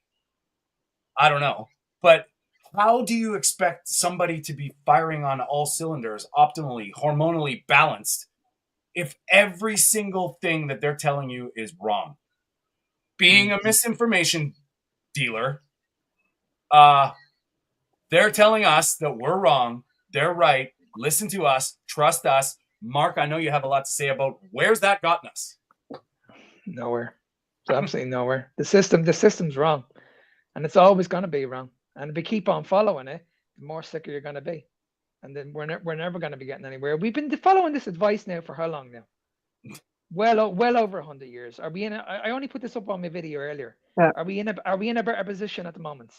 I don't know. But how do you expect somebody to be firing on all cylinders, optimally, hormonally balanced, if every single thing that they're telling you is wrong? Being a misinformation dealer, they're telling us that we're wrong. They're right. Listen to us. Trust us. Mark, I know you have a lot to say about where's that gotten us. Nowhere. It's absolutely nowhere. The system's wrong, and it's always going to be wrong. And if we keep on following it, the more sicker you're going to be, and then we're never going to be getting anywhere. We've been following this advice now for how long now? Well over 100 years. Are we in? I only put this up on my video earlier. Yeah. Are we in a better position at the moment?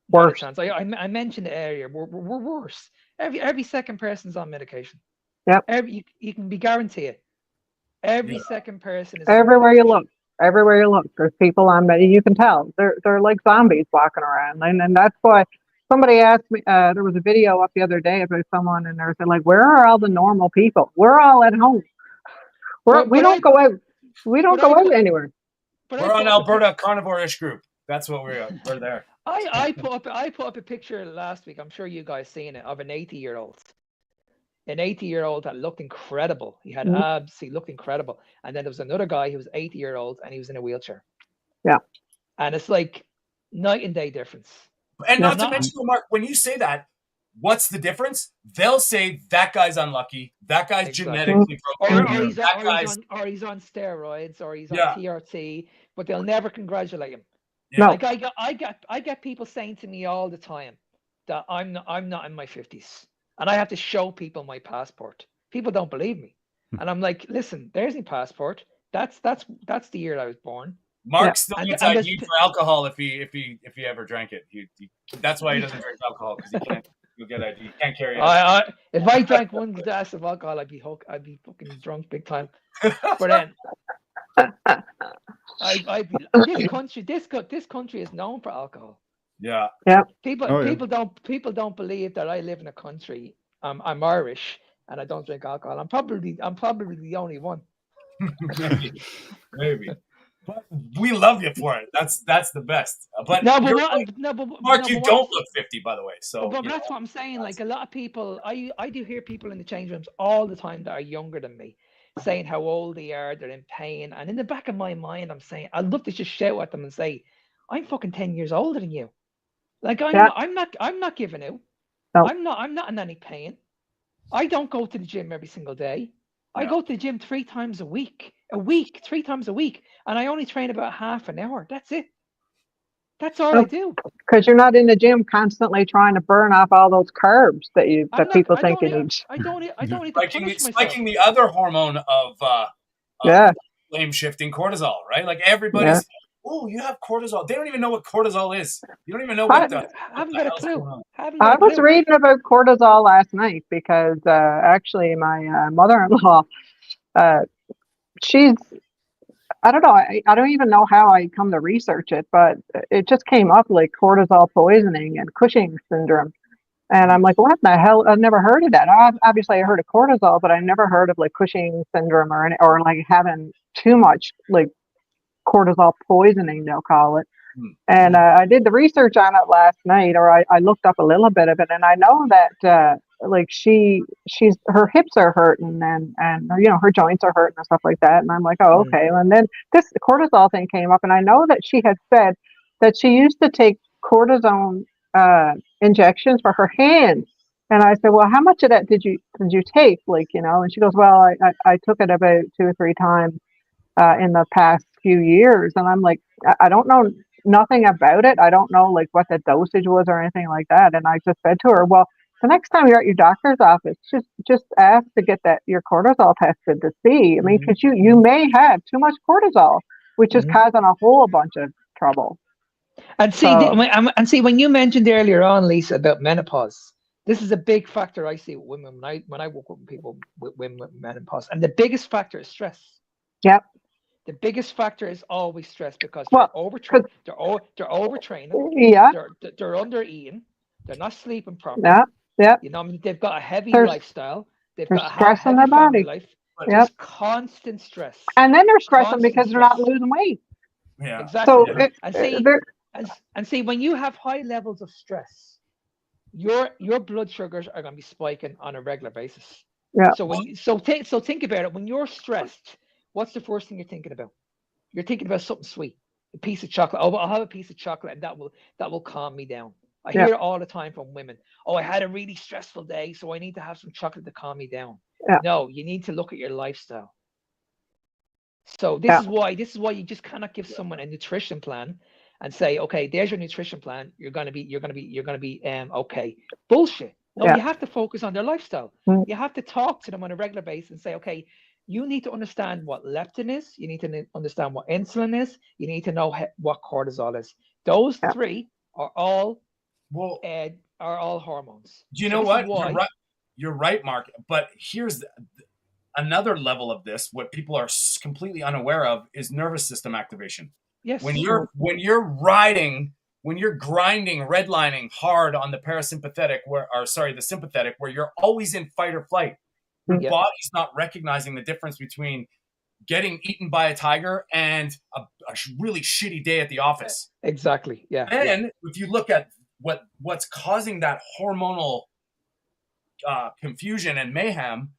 Worse. I mentioned it earlier. We're worse. Every second person's on medication. Yep. You can be guaranteed it. Every Yeah. second person is Everywhere you look, there's people on med. You can tell they're like zombies walking around, and that's why somebody asked me. There was a video up the other day about someone, and they're like, "Where are all the normal people? We're all at home. We don't go out. We don't go out anywhere." We're on Alberta Carnivore-ish group. That's what we're there. I put up a picture last week. I'm sure you guys seen it, of an 80-year-old. An 80-year-old that looked incredible. He had abs. He looked incredible. And then there was another guy who was 80-year-old and he was in a wheelchair. Yeah. And it's like night and day difference. And not to mention, Mark, when you say that, what's the difference? They'll say that guy's unlucky. That guy's genetically broken. Or he's on steroids, or he's on TRT, but they'll never congratulate him. Yeah. Like I get people saying to me all the time that I'm not in my 50s, and I have to show people my passport. People don't believe me, and I'm like, listen, there's my passport. That's the year I was born. Mark still gets ID for alcohol if he ever drank it. That's why he doesn't drink alcohol, because he can't. You'll get ID. You can't carry it. If I drank one glass of alcohol, I'd be fucking drunk big time. But then, this country is known for alcohol. Yeah. Yeah. People don't believe that I live in a country. I'm Irish and I don't drink alcohol. I'm probably the only one. Maybe. But we love you for it. That's the best. But Mark, you don't look 50, by the way. So, but that's what I'm saying. Like, a lot of people, I do hear people in the change rooms all the time that are younger than me, saying how old they are, they're in pain, and in the back of my mind, I'm saying, I'd love to just shout at them and say, I'm fucking 10 years older than you. Like, I'm not giving out. No. I'm not in any pain. I don't go to the gym every single day. I go to the gym 3 times a week, 3 times a week, and I only train about half an hour. That's it. That's all I do. Because you're not in the gym constantly trying to burn off all those carbs that people think you need. I don't need to punish myself. Spiking the other hormone of flame shifting, cortisol, right? Like, everybody's, oh, you have cortisol. They don't even know what cortisol is. You don't even know what I haven't got a clue. I was reading about cortisol last night because actually my mother-in-law, she's, I don't know, I don't even know how I come to research it, but it just came up like cortisol poisoning and Cushing's syndrome. And I'm like, what the hell? I've never heard of that. Obviously, I heard of cortisol, but I've never heard of like Cushing's syndrome or like having too much like cortisol poisoning, they'll call it. And I did the research on it last night, or I looked up a little bit of it, and I know that like she's her hips are hurting and her joints are hurting and stuff like that. And I'm like, oh, okay. And then the cortisol thing came up, and I know that she had said that she used to take cortisone injections for her hands. And I said, well, how much of that did you take? Like, and she goes, well, I took it about 2 or 3 times in the past few years. And I'm like, I don't know nothing about it. I don't know like what the dosage was or anything like that. And I just said to her, well, the next time you're at your doctor's office, just ask to get your cortisol tested to see. I mean, because you may have too much cortisol, which is causing a whole bunch of trouble. And see, when you mentioned earlier on, Lisa, about menopause, this is a big factor I see with women when I work with people with women with menopause, and the biggest factor is stress. Yep. The biggest factor is always stress because they're overtraining. Yeah. They're under eating. They're not sleeping properly. Yeah. Yeah. They've got a heavy lifestyle. They've got stress in their body. Life. There's constant stress. And then they're stressing because they're not losing weight. Yeah. Exactly. And see, when you have high levels of stress, your blood sugars are going to be spiking on a regular basis. Yeah. So think about it. When you're stressed, what's the first thing you're thinking about? You're thinking about something sweet, a piece of chocolate. Oh, I'll have a piece of chocolate, and that will calm me down. I hear it all the time from women. Oh, I had a really stressful day, so I need to have some chocolate to calm me down. Yeah. No, you need to look at your lifestyle. So this is why you just cannot give someone a nutrition plan and say, okay, there's your nutrition plan. You're gonna be okay. Bullshit. No, you have to focus on their lifestyle. You have to talk to them on a regular basis and say, okay, you need to understand what leptin is. You need to understand what insulin is. You need to know what cortisol is. Those 3 are all hormones. Do you know what? you're right, Mark. But here's another level of this. What people are completely unaware of is nervous system activation. Yes. When you're grinding, redlining hard on the parasympathetic, the sympathetic, where you're always in fight or flight, your Yeah. body's not recognizing the difference between getting eaten by a tiger and a really shitty day at the office. Exactly. Yeah. And if you look at what's causing that hormonal confusion and mayhem,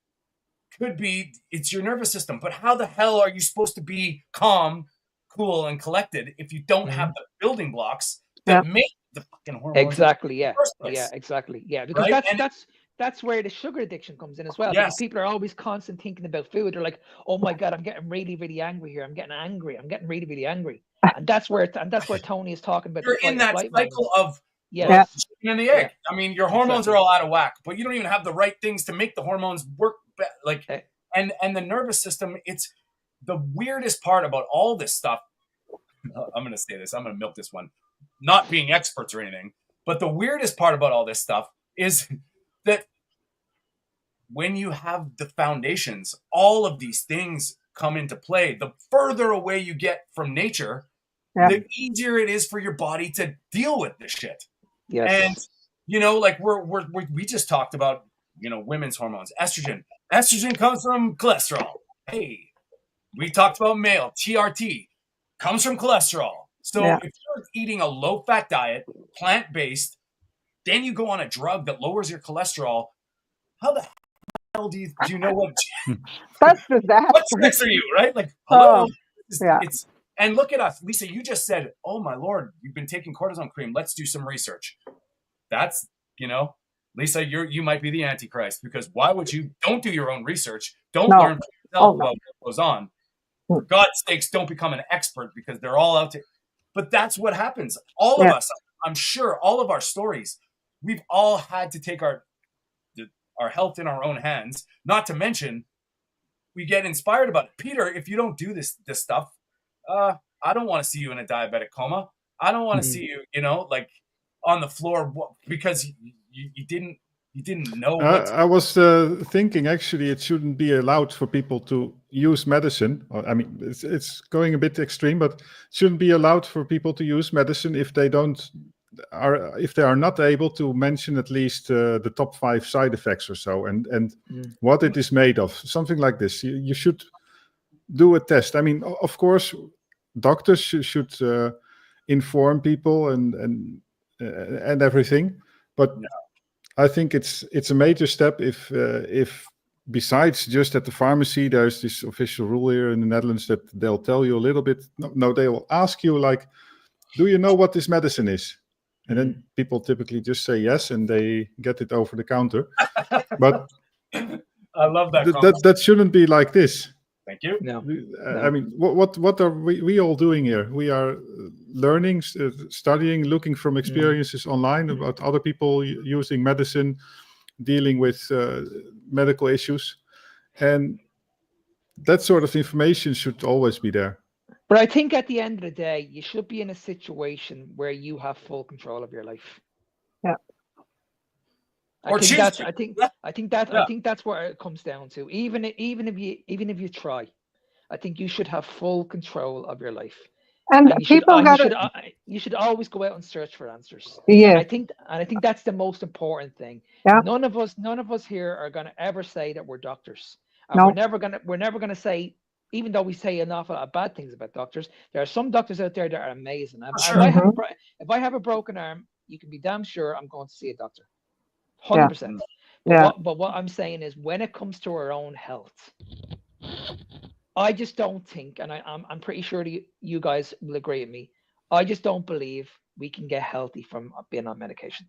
could be it's your nervous system. But how the hell are you supposed to be calm, cool, and collected if you don't have the building blocks that make the fucking hormones? Exactly. Yeah. In the first place? Yeah. Exactly. Yeah. Because Right? that's where the sugar addiction comes in as well. Yes. Because people are always constant thinking about food. They're like, oh my God, I'm getting really, really angry here. I'm getting angry. I'm getting really, really angry. And that's where Tony is talking about. You're in that cycle of the chicken and the egg. Yeah. I mean, your hormones are all out of whack, but you don't even have the right things to make the hormones work. And the nervous system, it's the weirdest part about all this stuff. I'm going to say this. I'm going to milk this one. Not being experts or anything, but the weirdest part about all this stuff is that when you have the foundations, all of these things come into play. The further away you get from nature, the easier it is for your body to deal with this shit. Yes. And like we just talked about, women's hormones, estrogen. Estrogen comes from cholesterol. Hey, we talked about male TRT comes from cholesterol. So if you're eating a low-fat diet, plant-based, then you go on a drug that lowers your cholesterol, how the hell do you know what? That's disaster. What's next for you, right? Like, hello. Yeah. And look at us, Lisa. You just said, "Oh my Lord, you've been taking cortisone cream. Let's do some research." That's Lisa, you might be the Antichrist, because why would you? Don't do your own research. Don't learn for yourself about what goes on. For God's sakes, don't become an expert, because they're all out to. But that's what happens. All of us, I'm sure, all of our stories, we've all had to take our health in our own hands. Not to mention, we get inspired about it. Peter, if you don't do this stuff, I don't want to see you in a diabetic coma. I don't want to see you, like on the floor, because you didn't know. I was thinking, actually, it shouldn't be allowed for people to use medicine. I mean, it's going a bit extreme, but it shouldn't be allowed for people to use medicine if they are not able to mention at least the top 5 side effects or so, and what it is made of, something like this. You should do a test. I mean, of course, doctors should inform people and everything, but I think it's a major step if besides just at the pharmacy, there's this official rule here in the Netherlands that they'll tell you a little bit. No, they will ask you, like, do you know what this medicine is? And then people typically just say yes, and they get it over the counter. But I love that. That shouldn't be like this. Thank you. No. I mean, what are we all doing here? We are learning, studying, looking from experiences online about other people using medicine, dealing with medical issues. And that sort of information should always be there. But I think at the end of the day, you should be in a situation where you have full control of your life. Yeah. I think that's where it comes down to. Even if you try, I think you should have full control of your life. And you should always go out and search for answers. Yeah. And I think that's the most important thing. Yeah. None of us here are going to ever say that we're doctors. And No. we're never going to say, even though we say an awful lot of bad things about doctors, there are some doctors out there that are amazing. If I have a broken arm, you can be damn sure I'm going to see a doctor. 100%. But what I'm saying is, when it comes to our own health, I just don't think, and I'm pretty sure you guys will agree with me, I just don't believe we can get healthy from being on medication.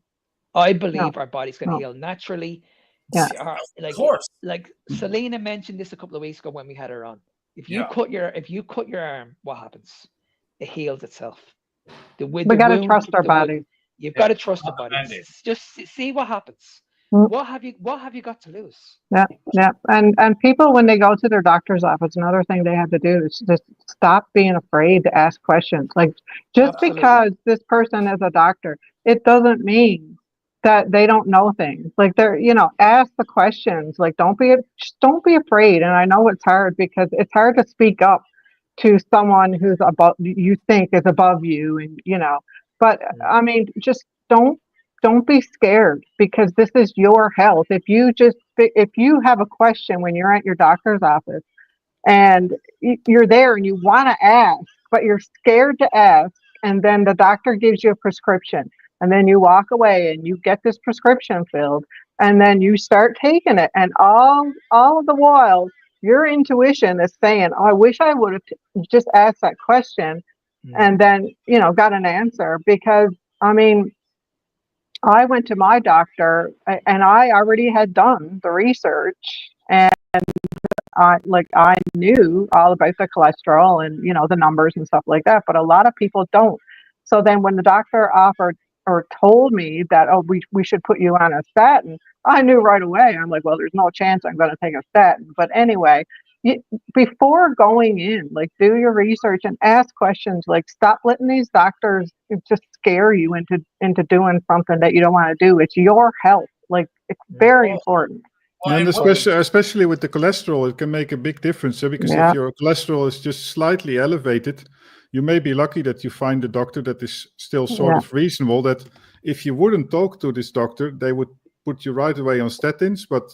I believe our body's going to heal naturally. Yeah. Of course. Like Selena mentioned this a couple of weeks ago when we had her on. If you cut your arm, what happens? It heals itself. We got to trust our body. You've got to trust the body. Just see what happens. What have you got to lose? Yeah. And people, when they go to their doctor's office, another thing they have to do is just stop being afraid to ask questions. Like, just because this person is a doctor, it doesn't mean that they don't know things. Like they're, ask the questions. Like just don't be afraid. And I know it's hard because it's hard to speak up to someone who's above you think is above you, and but I mean, just don't be scared, because this is your health. If you have a question when you're at your doctor's office and you're there and you want to ask, but you're scared to ask, and then the doctor gives you a prescription, and then you walk away and you get this prescription filled, and then you start taking it, and all of the while your intuition is saying, "Oh, I wish I would have just asked that question," and then got an answer. Because I mean, I went to my doctor and I already had done the research, and I knew all about the cholesterol and the numbers and stuff like that, but a lot of people don't. So then when the doctor offered or told me that, oh, we should put you on a statin, I knew right away. I'm like, well, there's no chance I'm going to take a statin. But anyway, before going in, like, do your research and ask questions. Like, stop letting these doctors just scare you into doing something that you don't want to do. It's your health. Like, it's very important. And especially with the cholesterol, it can make a big difference. Because if your cholesterol is just slightly elevated, you may be lucky that you find a doctor that is still sort of reasonable. That if you wouldn't talk to this doctor, they would put you right away on statins. But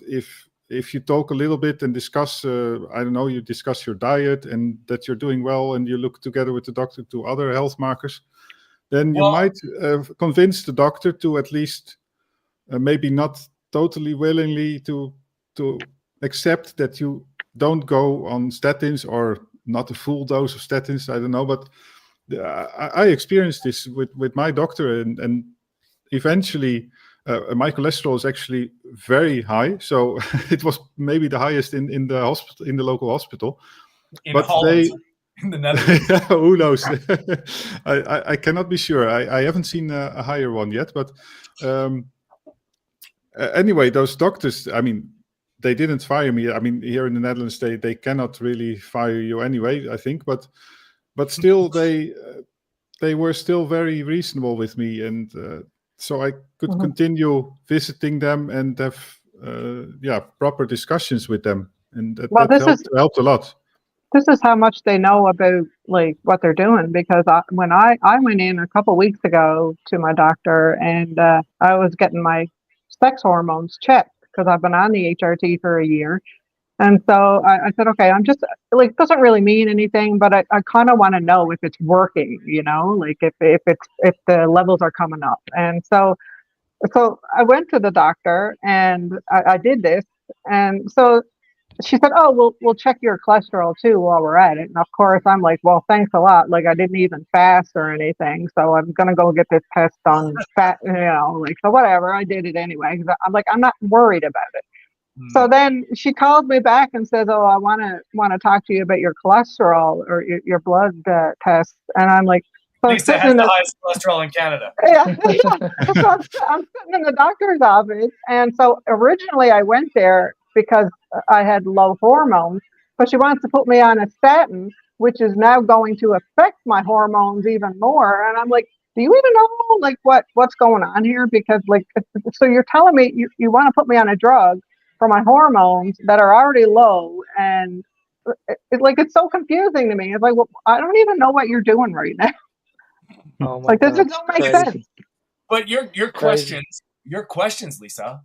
if you talk a little bit and discuss, you discuss your diet and that you're doing well, and you look together with the doctor to other health markers, then you might convince the doctor to at least maybe not totally willingly to accept that you don't go on statins, or not a full dose of statins. I don't know, but I experienced this with my doctor, and eventually my cholesterol is actually very high. So it was maybe the highest in the hospital, in the local hospital. In Holland, in the Netherlands. Who knows? I cannot be sure. I haven't seen a higher one yet, but. Anyway, those doctors, I mean, they didn't fire me. I mean, here in the Netherlands, they cannot really fire you anyway, I think. But still, they were still very reasonable with me, and so I could continue visiting them and have proper discussions with them, and that helped a lot. This is how much they know about like what they're doing, because when I went in a couple weeks ago to my doctor, and I was getting my sex hormones checked because I've been on the HRT for a year. And so I said, okay, I'm just like, it doesn't really mean anything, but I kind of want to know if it's working, like if the levels are coming up. And so I went to the doctor and I did this. And so she said, oh, we'll check your cholesterol too while we're at it. And of course I'm like, well, thanks a lot. Like, I didn't even fast or anything. So I'm going to go get this test done so whatever. I did it anyway. I'm like, I'm not worried about it. So then she called me back and says, oh, I want to talk to you about your cholesterol or your blood test. And I'm like, so Lisa has the highest cholesterol in Canada. Yeah. So I'm sitting in the doctor's office. And so originally I went there because I had low hormones, but she wants to put me on a statin, which is now going to affect my hormones even more. And I'm like, do you even know like what's going on here? Because like, so you're telling me you want to put me on a drug for my hormones that are already low, and it's so confusing to me. It's like, well, I don't even know what you're doing right now. Oh my like, God, this don't make sense. But your questions, Lisa,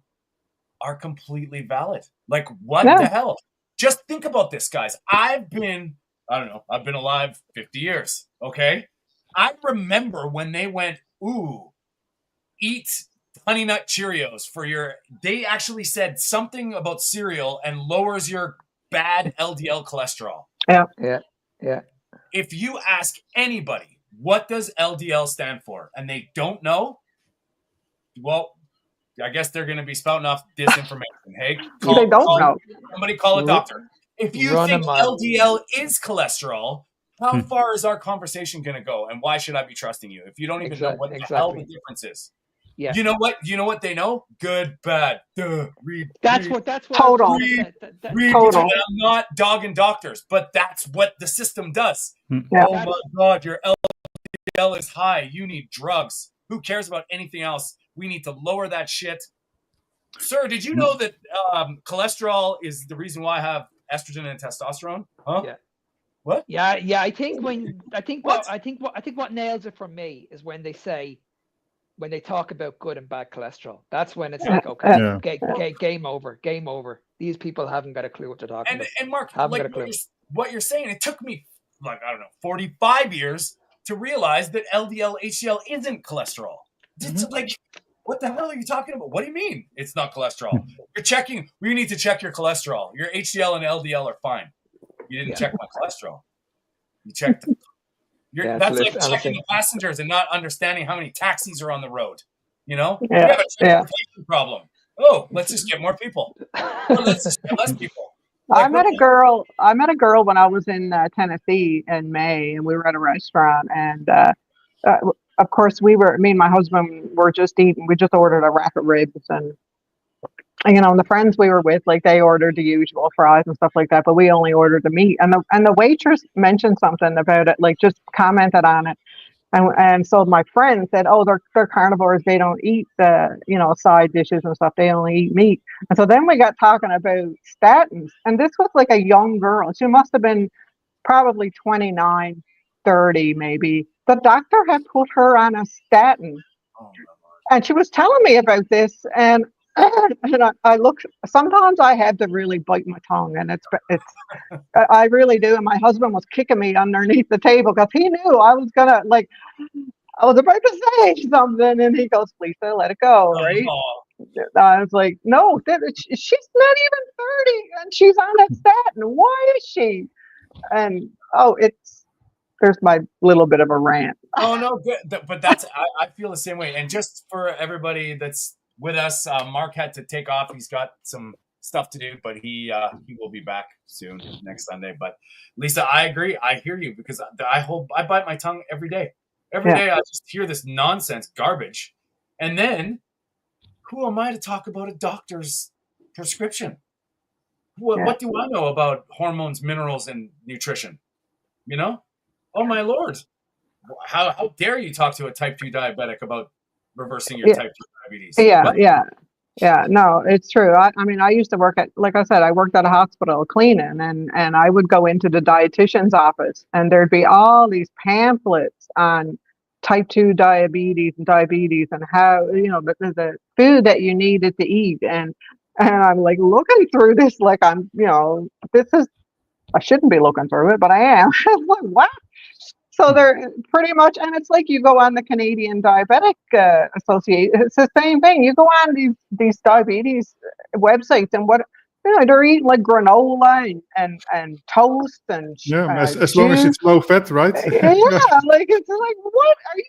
are completely valid. Like, what the hell? Just think about this, guys. I've been alive 50 years. Okay. I remember when they went, eat Honey Nut Cheerios they actually said something about cereal and lowers your bad LDL cholesterol. Yeah. If you ask anybody, what does LDL stand for, and they don't know, well, I guess they're going to be spouting off disinformation. Hey, They don't know. Somebody call a doctor. If you think LDL is cholesterol, how far is our conversation going to go, and why should I be trusting you if you don't even know what the hell the difference is? Yeah. You know what? You know what they know? Good, bad. Read. That's read, what total. Read. Total. I'm not dogging doctors, but that's what the system does. Yeah. Oh my God, your LDL is high. You need drugs. Who cares about anything else We need to lower that shit. Sir, did you know that cholesterol is the reason why I have estrogen and testosterone? Huh? Yeah. What? Yeah. I think what nails it for me is when they talk about good and bad cholesterol. That's when it's like, okay, game over. These people haven't got a clue what they're talking about. And Mark, haven't like got a clue. what you're saying, it took me like, I don't know, 45 years to realize that LDL, HDL isn't cholesterol. It's like, what the hell are you talking about? What do you mean it's not cholesterol? You're checking. We need to check your cholesterol. Your HDL and LDL are fine. You didn't check my cholesterol. You checked. That's like checking the passengers and not understanding how many taxis are on the road. You know, we have a transportation problem. Oh, let's just get more people. Or let's just get less people. Like, I met a girl when I was in Tennessee in May, and we were at a restaurant, and of course me and my husband were just eating. We just ordered a rack of ribs, and the friends we were with, like, they ordered the usual fries and stuff like that, but we only ordered the meat. And the waitress mentioned something about it, like, just commented on it. And so my friend said, "Oh, they're carnivores. They don't eat the side dishes and stuff. They only eat meat." And so then we got talking about statins, and this was like a young girl. She must have been probably 29, 30 maybe. The doctor had put her on a statin, and she was telling me about this, and I look. Sometimes I had to really bite my tongue, and it's I really do. And my husband was kicking me underneath the table because he knew I was gonna, like, I was about to say something, and he goes, "Lisa, let it go." Right? I was like, "No, she's not even 30, and she's on a statin. Why is she?" And there's my little bit of a rant. Oh no, good. But that's I feel the same way. And just for everybody that's with us, Mark had to take off. He's got some stuff to do, but he will be back soon next Sunday. But Lisa, I agree. I hear you, because I bite my tongue every day. Every day I just hear this nonsense garbage, and then who am I to talk about a doctor's prescription? What do I know about hormones, minerals, and nutrition? You know? Oh my Lord! How dare you talk to a type 2 diabetic about reversing your type 2 diabetes? Yeah, no, it's true. I mean, I used to work like I said, I worked at a hospital cleaning, and I would go into the dietitian's office, and there'd be all these pamphlets on type 2 diabetes and how, the food that you needed to eat. And I'm like looking through this, like, I shouldn't be looking through it, but I am. I'm like, what? So they're pretty much, and it's like you go on the Canadian Diabetic Association. It's the same thing. You go on these diabetes websites, and they're eating like granola and toast and as long as it's low fat, right? Like, it's like, what are you,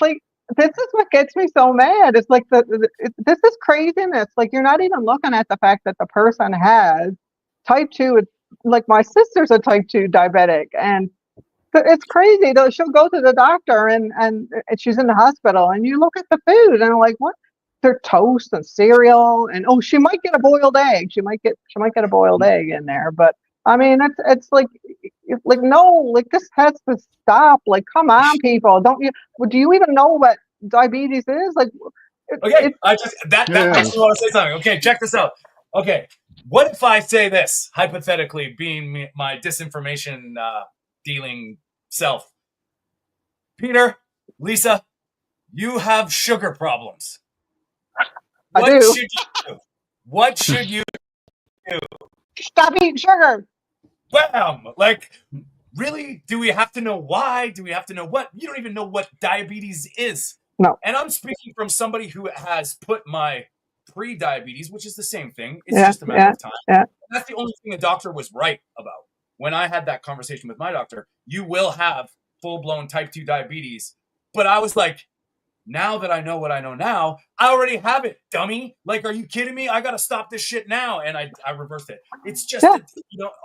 like? This is what gets me so mad. It's like this is craziness. Like, you're not even looking at the fact that the person has type 2. Like, my sister's a type 2 diabetic, and it's crazy. She'll go to the doctor, and she's in the hospital, and you look at the food, and I'm like, what? They're toast and cereal, and she might get a boiled egg. She might get a boiled egg in there. But I mean, it's like no, like, this has to stop. Like, come on, people. Do you even know what diabetes is? Like, okay, that makes me want to say something. Okay, check this out. Okay, what if I say this, hypothetically, being my disinformation dealing self? Peter, Lisa, you have sugar problems. I do. Should you do? What should you do? Stop eating sugar. Bam! Like, really? Do we have to know why? Do we have to know what? You don't even know what diabetes is. No. And I'm speaking from somebody who has put my pre-diabetes, which is the same thing. It's just a matter of time. Yeah. That's the only thing the doctor was right about. When I had that conversation with my doctor, you will have full-blown type 2 diabetes. But I was like, now that I know what I know now, I already have it, dummy. Like, are you kidding me? I got to stop this shit now. And I reversed it. It's just,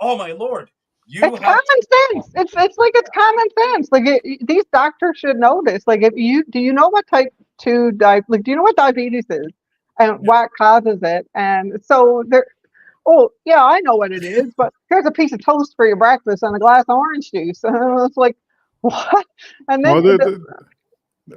oh my Lord. It's common sense. It's like, it's common sense. Like, these doctors should know this. Like, do you know what type 2 do you know what diabetes is and what causes it? And so oh yeah, I know what it is, but here's a piece of toast for your breakfast and a glass of orange juice. And it's like, what? And then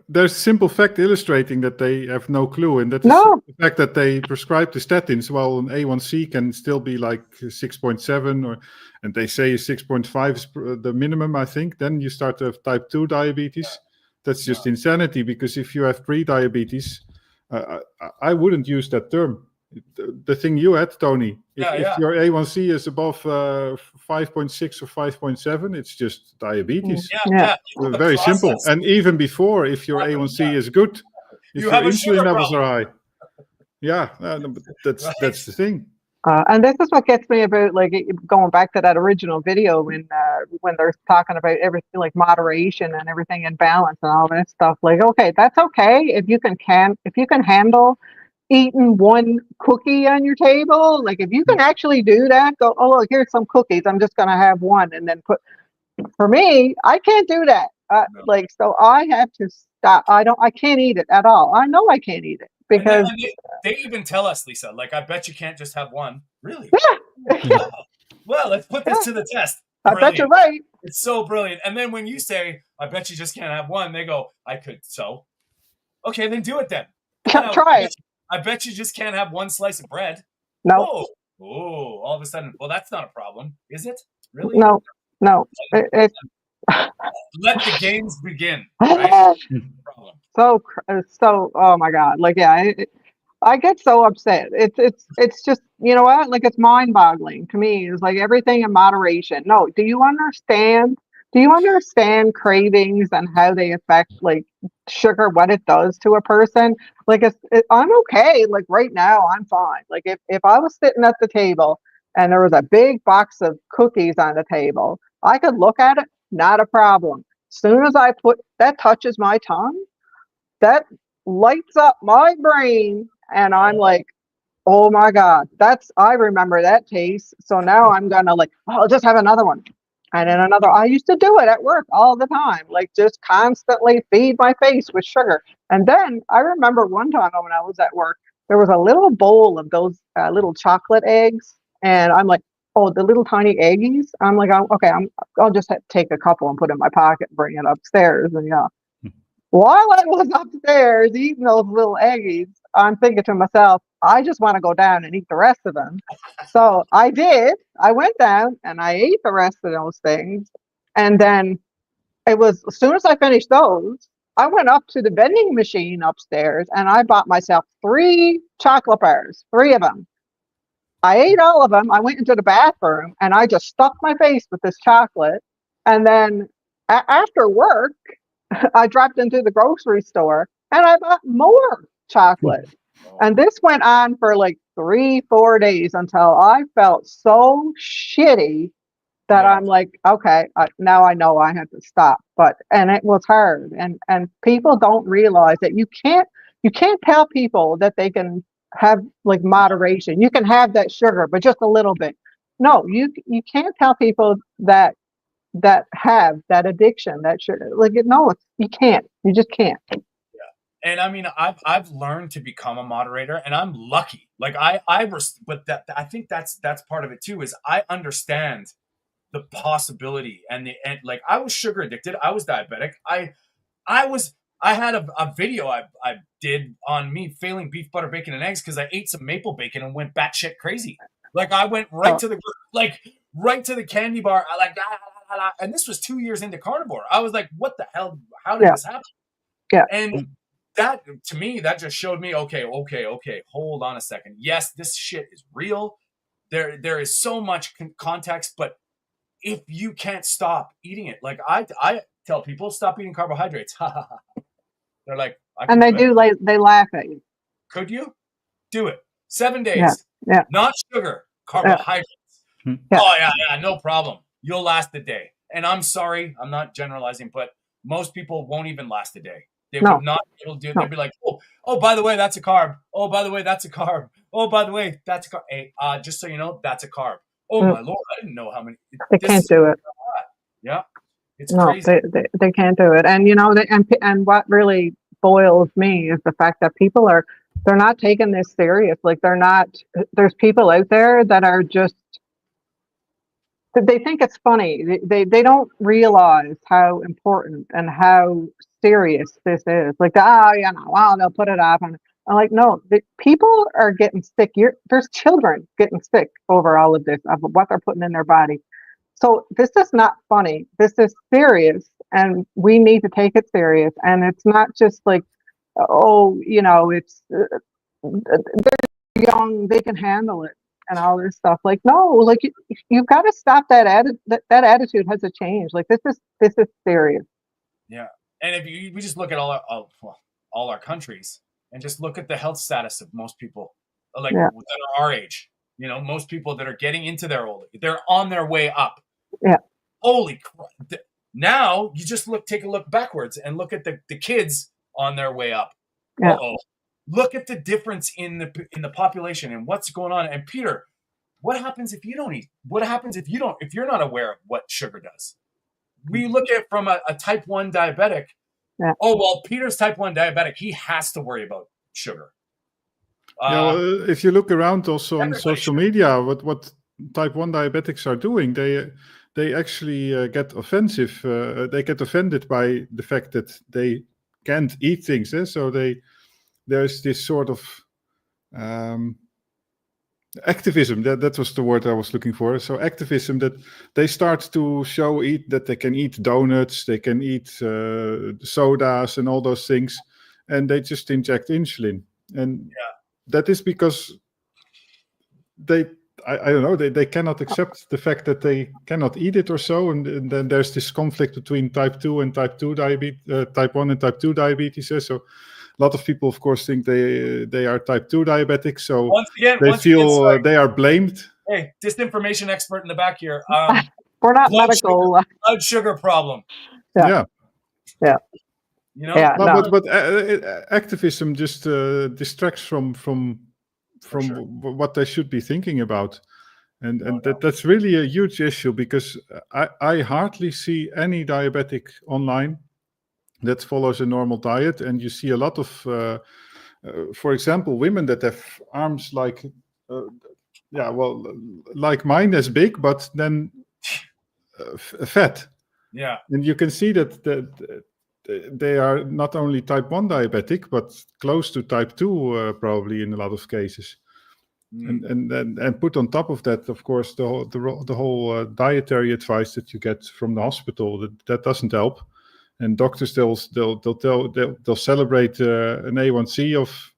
there's a simple fact illustrating that they have no clue, and that is No. the fact that they prescribe the statins while an A1C can still be like 6.7, and they say 6.5 is the minimum, I think. Then you start to have type 2 diabetes. That's just insanity, because if you have pre-diabetes, I wouldn't use that term. The thing you had, Tony, if your A1C is above 5.6 or 5.7, it's just diabetes. Very simple. And even before, if your A1C is good, if your insulin levels are high, that's the thing. And this is what gets me about, like, going back to that original video when they're talking about everything, like moderation and everything in balance and all that stuff. Like, okay, that's okay if you can handle eating one cookie on your table. Like, if you can actually do that, go, oh, look, here's some cookies, I'm just gonna have one, and then for me, I can't do that. Like, so I have to stop. I can't eat it at all. I know I can't eat it because and they even tell us, Lisa, like, I bet you can't just have one. Really? Yeah. Well, let's put this to the test. I bet you're right. It's so brilliant. And then when you say, I bet you just can't have one, they go, I could. So, okay, then do it then. Try it. I bet you just can't have one slice of bread. No. Oh, all of a sudden. Well, that's not a problem, is it? Really? No. Let the games begin. Right? Problem. So, oh my God. Like, yeah, I get so upset. It's just, you know what? Like, it's mind-boggling to me. It's like everything in moderation. No, do you understand cravings and how they affect, like, sugar, what it does to a person? Like, I'm okay. Like, right now, I'm fine. Like, if I was sitting at the table and there was a big box of cookies on the table, I could look at it, not a problem. As soon as that touches my tongue, that lights up my brain, and I'm like, oh my God, I remember that taste. So now I'm gonna, like, oh, I'll just have another one. And then another. I used to do it at work all the time, like, just constantly feed my face with sugar. And then I remember one time when I was at work, there was a little bowl of those little chocolate eggs. And I'm like, oh, the little tiny eggies. I'm like, okay, I'll just take a couple and put it in my pocket and bring it upstairs. And while I was upstairs eating those little eggies, I'm thinking to myself, I just want to go down and eat the rest of them. So I did. I went down and I ate the rest of those things. And then it was, as soon as I finished those, I went up to the vending machine upstairs and I bought myself 3 chocolate bars, 3 of them. I ate all of them. I went into the bathroom and I just stuffed my face with this chocolate. And then after work, I dropped into the grocery store and I bought more chocolate. And this went on for like 3-4 days until I felt so shitty that I'm like, okay, now I know I have to stop. And it was hard. And people don't realize that you can't tell people that they can have, like, moderation. You can have that sugar, but just a little bit. No, you can't tell people that have that addiction, that sugar. Like, no, you can't. You just can't. And I mean, I've learned to become a moderator, and I'm lucky. Like, but I think that's part of it too. Is I understand the possibility and like, I was sugar addicted. I was diabetic. I had a video I did on me failing beef, butter, bacon, and eggs because I ate some maple bacon and went batshit crazy. Like, I went right to the candy bar. I like, and this was 2 years into Carnivore. I was like, what the hell? How did this happen? Yeah. And that, to me, that just showed me, okay, hold on a second. Yes, this shit is real. There is so much context, but if you can't stop eating it, like, I tell people, stop eating carbohydrates. They're like, and they laugh at you. Could you do it? 7 days. Yeah. Not sugar, carbohydrates. Yeah. Oh yeah, no problem. You'll last a day. And I'm sorry, I'm not generalizing, but most people won't even last a day. They would not be able to do it. They'd be like, oh, by the way, that's a carb. Oh, by the way, that's a carb. Oh, by the way, that's a carb. Hey, just so you know, that's a carb. Oh my Lord, I didn't know how many. They can't do it. Yeah, it's crazy. They can't do it. And and what really boils me is the fact that they're not taking this serious. Like, there's people out there that are just, they think it's funny. They don't realize how important and how serious this is. Like, oh, you know, well, they'll put it off. And I'm like, no, people are getting sick. There's children getting sick over all of this, of what they're putting in their body. So this is not funny. This is serious, and we need to take it serious. And it's not just like, oh, you know, it's they're young, they can handle it, and all this stuff. Like, no, like you've got to stop that that attitude has to change. Like, this is serious. Yeah, and if we just look at all our countries and just look at the health status of most people, like that are our age. You know, most people that are getting into their old, they're on their way up. Yeah. Holy crap! Now you just take a look backwards and look at the kids on their way up. Yeah. Uh-oh. Look at the difference in the population and what's going on. And Peter, what happens if you don't eat? What happens if you're not aware of what sugar does? We look at it from a type 1 diabetic. Yeah. Oh, well, Peter's type 1 diabetic. He has to worry about sugar. Well, if you look around also on social media, what type 1 diabetics are doing, they actually get offensive. They get offended by the fact that they can't eat things. So there's this sort of activism. That was the word I was looking for. So activism, that they start to show that they can eat donuts, they can eat sodas and all those things, and they just inject insulin. And that is because I don't know, they cannot accept the fact that they cannot eat it or so, and then there's this conflict between type 2 and type 2 diabetes, type 1 and type 2 diabetes. So a lot of people, of course, think they are type 2 diabetics, so they feel they are blamed. Hey, disinformation expert in the back here. We're not medical. Blood sugar problem. Yeah. You know? Yeah, but activism just distracts from what they should be thinking about, and that's really a huge issue, because I hardly see any diabetic online that follows a normal diet, and you see a lot of for example, women that have arms like like mine, as big, but then fat. Yeah. And you can see that they are not only type 1 diabetic, but close to type 2 probably in a lot of cases. And put on top of that, of course, the whole dietary advice that you get from the hospital, that doesn't help. And doctors, they'll celebrate an A1C of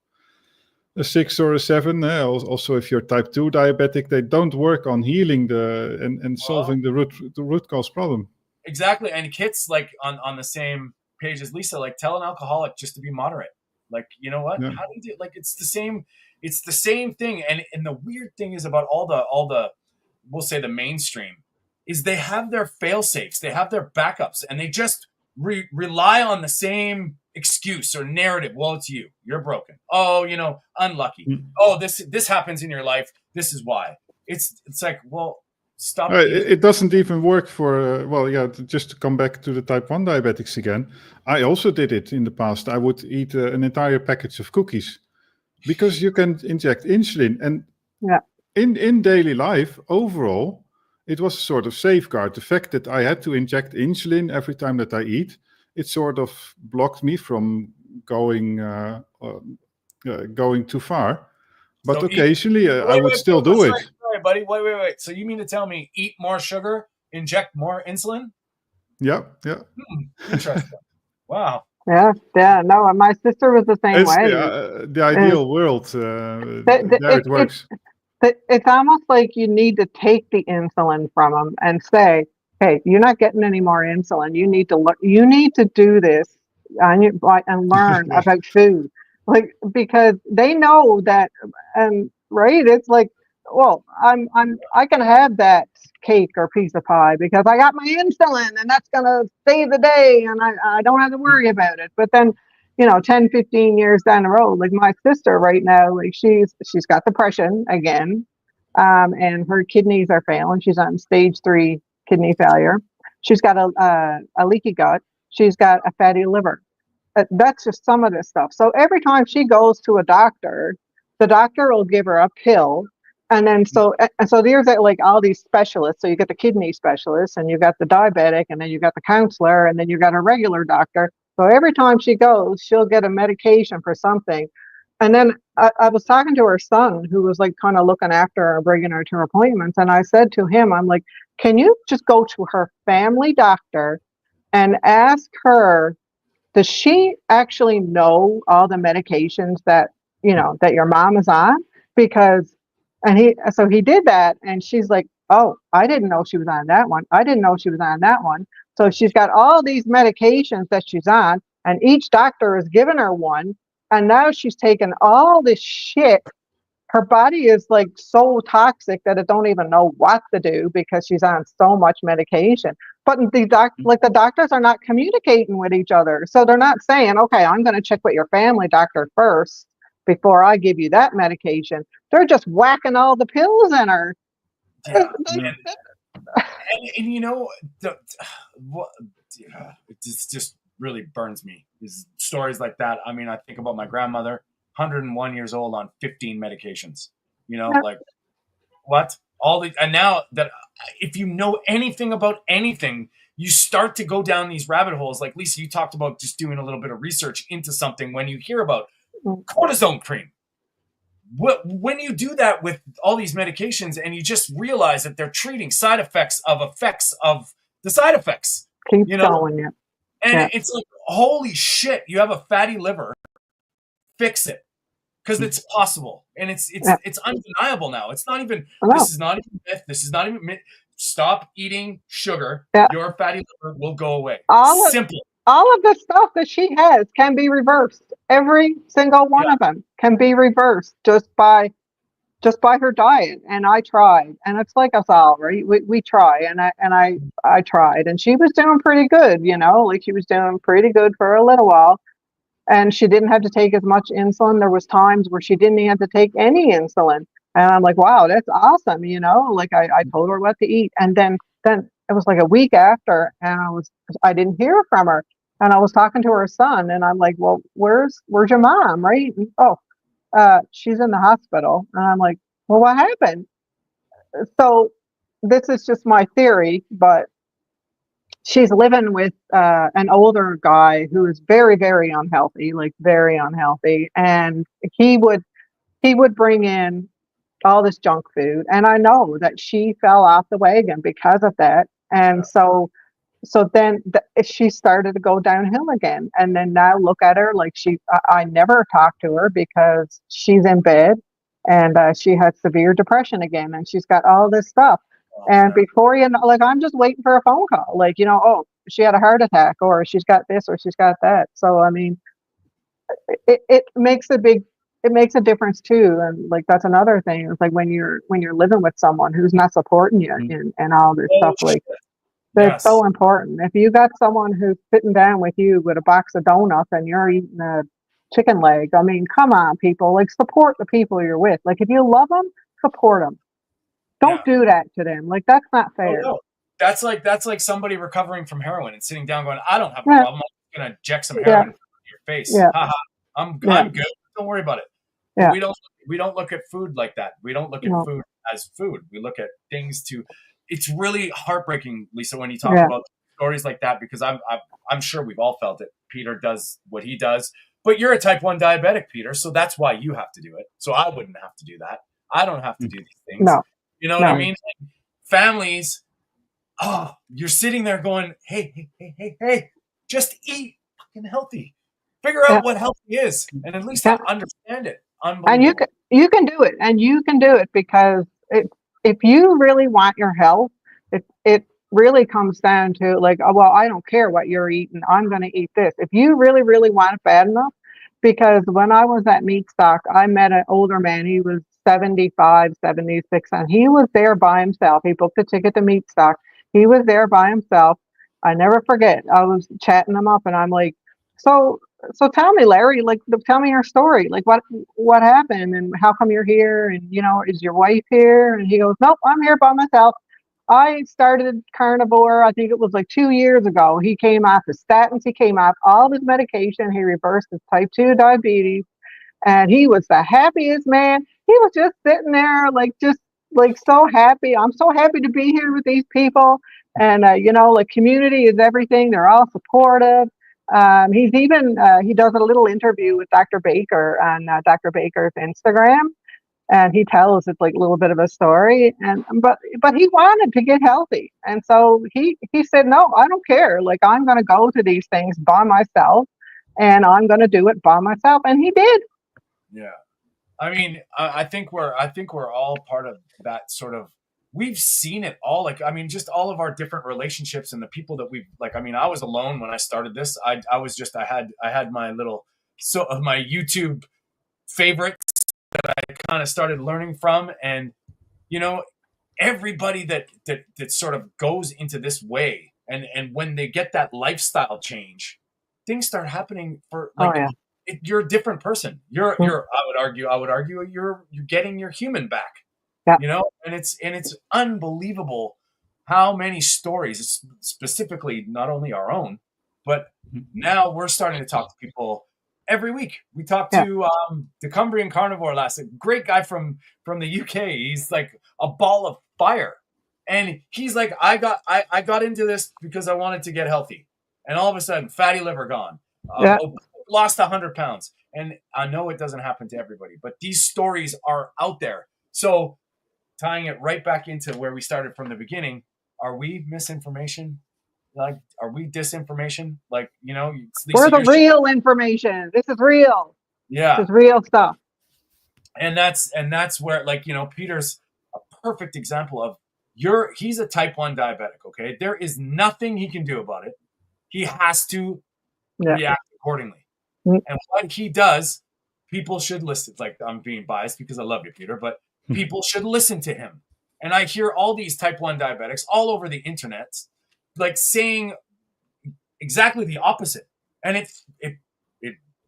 a 6 or a 7. Also, if you're type 2 diabetic, they don't work on healing and solving the root cause problem. Exactly. And Kit's like on the same page as Lisa, like, tell an alcoholic just to be moderate. Like, you know what? Yeah. How do you do? Like, it's the same thing. And the weird thing is about all the we'll say the mainstream is they have their fail safes, they have their backups, and they just rely on the same excuse or narrative. Well, it's you're broken. Oh, you know, unlucky. Oh, this happens in your life. This is why. It's like, well, stop. It doesn't even work for, just to come back to the type 1 diabetics again. I also did it in the past. I would eat an entire package of cookies because you can inject insulin. And in daily life, overall, it was a sort of safeguard. The fact that I had to inject insulin every time that I eat, it sort of blocked me from going too far. But so occasionally, I would still do it. Sorry, buddy. Wait. So you mean to tell me eat more sugar, inject more insulin? Yeah. Interesting. Wow. Yeah. No, my sister was the same way. The ideal world. It works. It's almost like you need to take the insulin from them and say, "Hey, you're not getting any more insulin. You need to do this and learn about food." Like, because they know that, right? It's like, well, I can have that cake or piece of pie because I got my insulin, and that's gonna save the day, and I don't have to worry about it. But then, 10, 15 years down the road, like my sister right now, like she's got depression again, and her kidneys are failing. She's on stage 3 kidney failure. She's got a leaky gut. She's got a fatty liver. That's just some of this stuff. So every time she goes to a doctor, the doctor will give her a pill, And then so there's like all these specialists. So you get the kidney specialist, and you got the diabetic, and then you got the counselor, and then you got a regular doctor. So every time she goes, she'll get a medication for something. And then I was talking to her son, who was like kind of looking after her, bringing her to her appointments. And I said to him, I'm like, can you just go to her family doctor and ask her, does she actually know all the medications that, that your mom is on? Because, so he did that, and she's like, oh, I didn't know she was on that one. I didn't know she was on that one. So she's got all these medications that she's on, and each doctor has given her one. And now she's taken all this shit. Her body is like so toxic that it don't even know what to do because she's on so much medication. But the doctors are not communicating with each other. So they're not saying, okay, I'm going to check with your family doctor first before I give you that medication. They're just whacking all the pills in her. Yeah, man. And it just really burns me. These stories like that. I mean, I think about my grandmother, 101 years old on 15 medications. Like what? And now that if you know anything about anything, you start to go down these rabbit holes. Like Lisa, you talked about just doing a little bit of research into something when you hear about cortisone cream. When you do that with all these medications and you just realize that they're treating side effects of the side effects, Keep going, yeah. And it's like, holy shit, you have a fatty liver, fix it. Because it's possible. And it's undeniable now. It's not even, this is not even myth. This is not even myth. Stop eating sugar. Yeah. Your fatty liver will go away. Simple. All of the stuff that she has can be reversed. Every single one of them can be reversed just by her diet. And I tried, and it's like us all, right? We try, and I tried, and she was doing pretty good, like she was doing pretty good for a little while, and she didn't have to take as much insulin. There was times where she didn't even have to take any insulin, and I'm like, wow, that's awesome, like I told her what to eat, and then it was like a week after, and I didn't hear from her. And I was talking to her son, and I'm like, well, where's your mom, right? And, she's in the hospital. And I'm like, well, what happened? So this is just my theory, but she's living with an older guy who is very, very unhealthy, like very unhealthy. And he would bring in all this junk food. And I know that she fell off the wagon because of that. And so then she started to go downhill again. And then now look at her, like I never talk to her because she's in bed, and she has severe depression again, and she's got all this stuff. And before you know, like, I'm just waiting for a phone call, like, oh, she had a heart attack, or she's got this, or she's got that. So, I mean, it makes a difference too. And like, that's another thing. It's like when you're living with someone who's not supporting you and all this stuff, like, that's so important. If you got someone who's sitting down with you with a box of donuts and you're eating a chicken leg, I mean, come on, people, like, support the people you're with. Like, if you love them, support them. Don't do that to them. Like, that's not fair. Oh, no. That's like somebody recovering from heroin and sitting down going, I don't have a problem. I'm just going to inject some heroin in your face. I'm good. Don't worry about it. Yeah. We don't look at food like that. We don't look at food as food. We look at things it's really heartbreaking, Lisa, when you talk about stories like that, because I'm sure we've all felt it. Peter does what he does, but you're a type 1 diabetic, Peter, so that's why you have to do it. So I wouldn't have to do that. I don't have to do these things. No. You know what I mean? And families, you're sitting there going, hey, just eat fucking healthy. Figure out what healthy is, and at least understand it. And you can do it, and you can do it because if you really want your health, it really comes down to, like, oh, well, I don't care what you're eating, I'm going to eat this. If you really, really want it bad enough, because when I was at Meat Stock, I met an older man. He was 75, 76, and he was there by himself. He booked a ticket to Meat Stock. He was there by himself. I never forget. I was chatting him up, and I'm like, so tell me, Larry, like, tell me your story. Like, what happened, and how come you're here? And, is your wife here? And he goes, nope, I'm here by myself. I started Carnivore, I think it was like 2 years ago. He came off his statins. He came off all his medication. He reversed his type 2 diabetes. and he was the happiest man. He was just sitting there, like, just like so happy. I'm so happy to be here with these people. And, like, community is everything. They're all supportive. He's even, he does a little interview with Dr. Baker on Dr. Baker's Instagram. And he tells it's like a little bit of a story, but he wanted to get healthy, and so he said, no, I don't care, like, I'm going to go to these things by myself, and I'm going to do it by myself, and he did. Yeah, I mean, I think we're all part of that sort of. We've seen it all, like, I mean, just all of our different relationships and the people that we've, like, I mean, I was alone when I started this. I had my little, so of my YouTube favorites that I kind of started learning from, and everybody that sort of goes into this way, and when they get that lifestyle change, things start happening for, like, you're a different person. You're I would argue you're getting your human back. Yeah. And it's unbelievable how many stories, specifically not only our own, but now we're starting to talk to people every week. We talked to the Cumbrian Carnivore last, a great guy from the UK. He's like a ball of fire, and he's like, I got into this because I wanted to get healthy, and all of a sudden, fatty liver gone, lost 100 pounds. And I know it doesn't happen to everybody, but these stories are out there. So tying it right back into where we started from the beginning, are we misinformation? Like, are we disinformation? Like, Lisa, we're the real information. This is real. Yeah, this is real stuff. And that's where, like, Peter's a perfect example of he's a type 1 diabetic. Okay, there is nothing he can do about it. He has to react accordingly. And what he does, people should listen. Like, I'm being biased because I love you, Peter, but people should listen to him. And I hear all these type 1 diabetics all over the internet, like, saying exactly the opposite, and it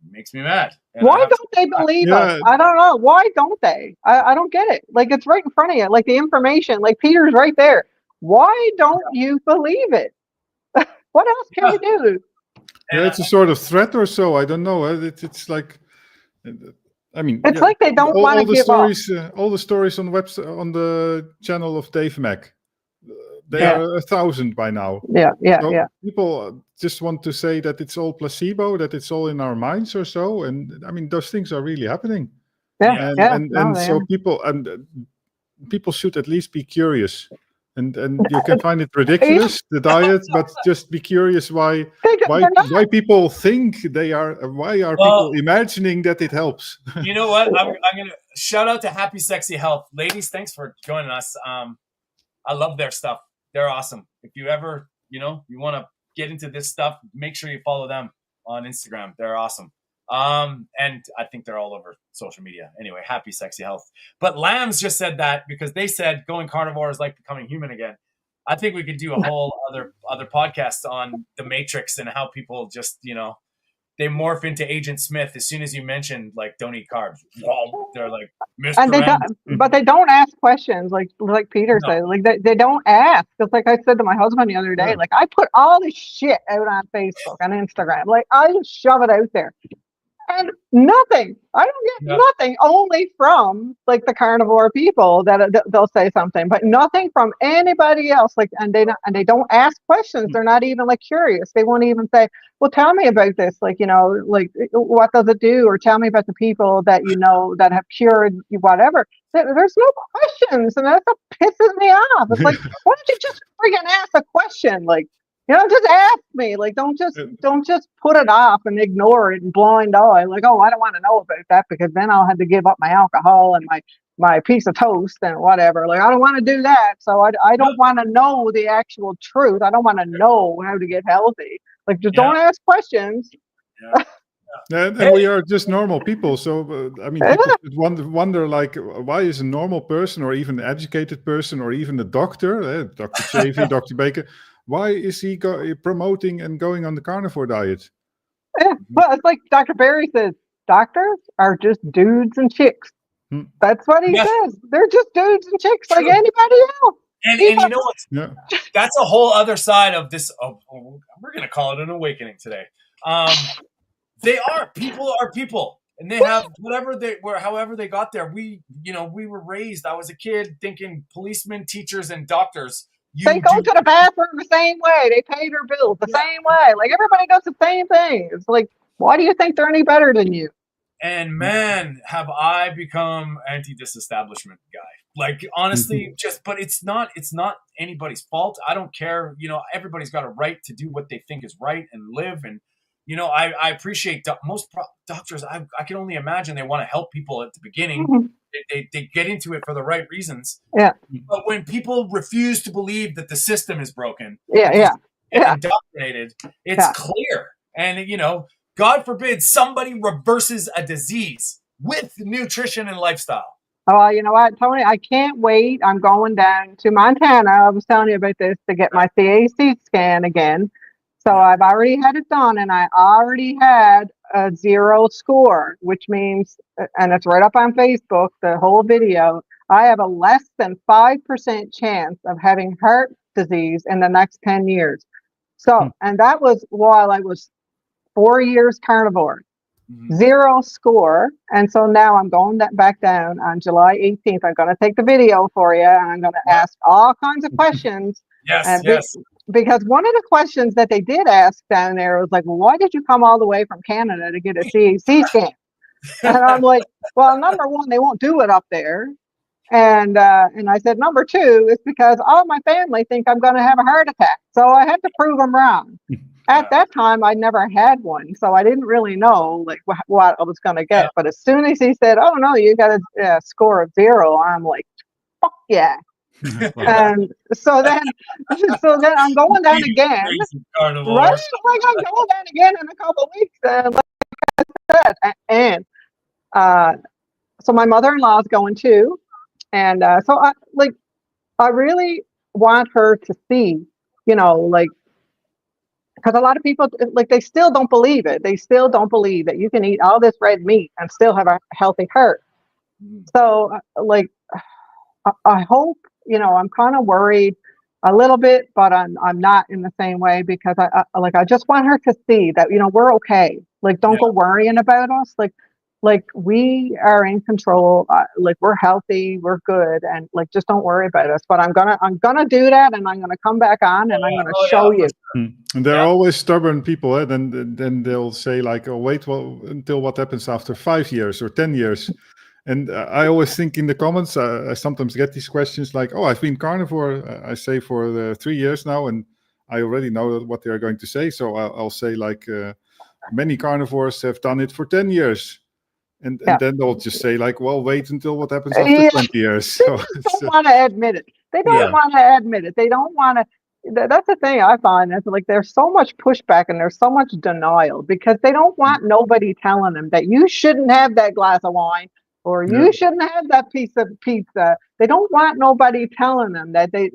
makes me mad. And why don't they believe us? I don't know. Why don't they? I don't get it. Like, it's right in front of you. Like, the information, like, Peter's right there. Why don't you believe it? What else can we do? Yeah, it's a sort of threat or so. I don't know. It's like, I mean, it's like they don't want to give up. All the stories on the channel of Dave Mack, they are 1,000 by now. Yeah. People just want to say that it's all placebo, that it's all in our minds or so, and I mean, those things are really happening. So people should at least be curious. And you can find it ridiculous, the diet, but just be curious why people think they are. Why are people imagining that it helps? You know what? I'm gonna shout out to Happy Sexy Health, ladies. Thanks for joining us. I love their stuff. They're awesome. If you ever, you want to get into this stuff, make sure you follow them on Instagram. They're awesome. And I think they're all over social media. Anyway, Happy Sexy Health. But Lambs just said that because they said going carnivore is like becoming human again. I think we could do a whole other podcast on the Matrix and how people just, they morph into Agent Smith as soon as you mention, like, don't eat carbs. They're like, Mr. And but they don't ask questions, like Peter said. Like, they don't ask. Just like I said to my husband the other day, like, I put all this shit out on Facebook, on Instagram. Like, I just shove it out there. And nothing. I don't get nothing. Only from, like, the carnivore people that they'll say something, but nothing from anybody else. Like, and they don't ask questions. They're not even, like, curious. They won't even say, "Well, tell me about this." Like, like, what does it do? Or tell me about the people that that have cured whatever. There's no questions, and that's what pisses me off. It's like, why don't you just friggin' ask a question? Like, just ask me. Like, don't just put it off and ignore it and blind eye. Like, oh, I don't want to know about that because then I'll have to give up my alcohol and my piece of toast and whatever. Like, I don't want to do that. So I don't want to know the actual truth. I don't want to know how to get healthy. Like, just don't ask questions. And we are just normal people. So, I mean, people should wonder, like, why is a normal person or even an educated person or even a doctor, Dr. Chavy, Dr. Baker, why is he promoting and going on the carnivore diet? Yeah, well, it's like Dr. Barry says, doctors are just dudes and chicks. That's what he says. They're just dudes and chicks like anybody else. And you know what? Yeah. That's a whole other side of this. We're going to call it an awakening today. People are people. And they have whatever they were, however they got there. We were raised. I was a kid thinking policemen, teachers, and doctors. They go to the bathroom the same way. They pay their bills the same way. Like everybody does the same thing. It's like, why do you think they're any better than you? And man, have I become anti-disestablishment guy. Like honestly, but it's not anybody's fault. I don't care. Everybody's got a right to do what they think is right and live. And I appreciate most doctors. I can only imagine they want to help people at the beginning. Mhm. They get into it for the right reasons. Yeah. But when people refuse to believe that the system is broken, Yeah. indoctrinated, it's clear. And God forbid somebody reverses a disease with nutrition and lifestyle. Oh, you know what, Tony? I can't wait. I'm going down to Montana. I was telling you about this to get my CAC scan again. So I've already had it done, and I already had a 0 score, which means, and it's right up on Facebook, the whole video, I have a less than 5% chance of having heart disease in the next 10 years. So, and that was while I was 4 years carnivore. 0 score. And so now I'm going back down on July 18th. I'm going to take the video for you, and I'm going to ask all kinds of questions. Yes. Because one of the questions that they did ask down there was like, well, why did you come all the way from Canada to get a CAC scan? And I'm like, well, number one, they won't do it up there. And I said, number two, it's because all my family think I'm going to have a heart attack. So I had to prove them wrong. At that time, I never had one, so I didn't really know like what I was going to get. But as soon as he said, "Oh no, you got a score of 0," I'm like, "Fuck yeah!" And so then I'm going down again. Right? Like I'm going down again in a couple of weeks, and like I said, and so my mother-in-law is going too, and so I really want her to see, like. Because a lot of people, like, they still don't believe it. They still don't believe that you can eat all this red meat and still have a healthy heart. So, like, I hope, I'm kind of worried a little bit, but I'm not in the same way because I just want her to see that, we're okay. Like, don't go worrying about us. Like we are in control. Like we're healthy, we're good, and like just don't worry about us. But I'm gonna do that, and I'm gonna come back on, and I'm gonna show you. And they're always stubborn people. Eh? Then they'll say like, "Oh, wait, until what happens after 5 years or 10 years." And I always think in the comments, I sometimes get these questions like, "Oh, I've been carnivore, I say for 3 years now, and I already know what they are going to say." So I'll say like, many carnivores have done it for 10 years. And then they'll just say like, well, wait until what happens after 20 years. They don't want to admit it. They don't want to admit it. They don't want to. That's the thing I find. It's like there's so much pushback and there's so much denial because they don't want nobody telling them that you shouldn't have that glass of wine or you shouldn't have that piece of pizza. They don't want nobody telling them that they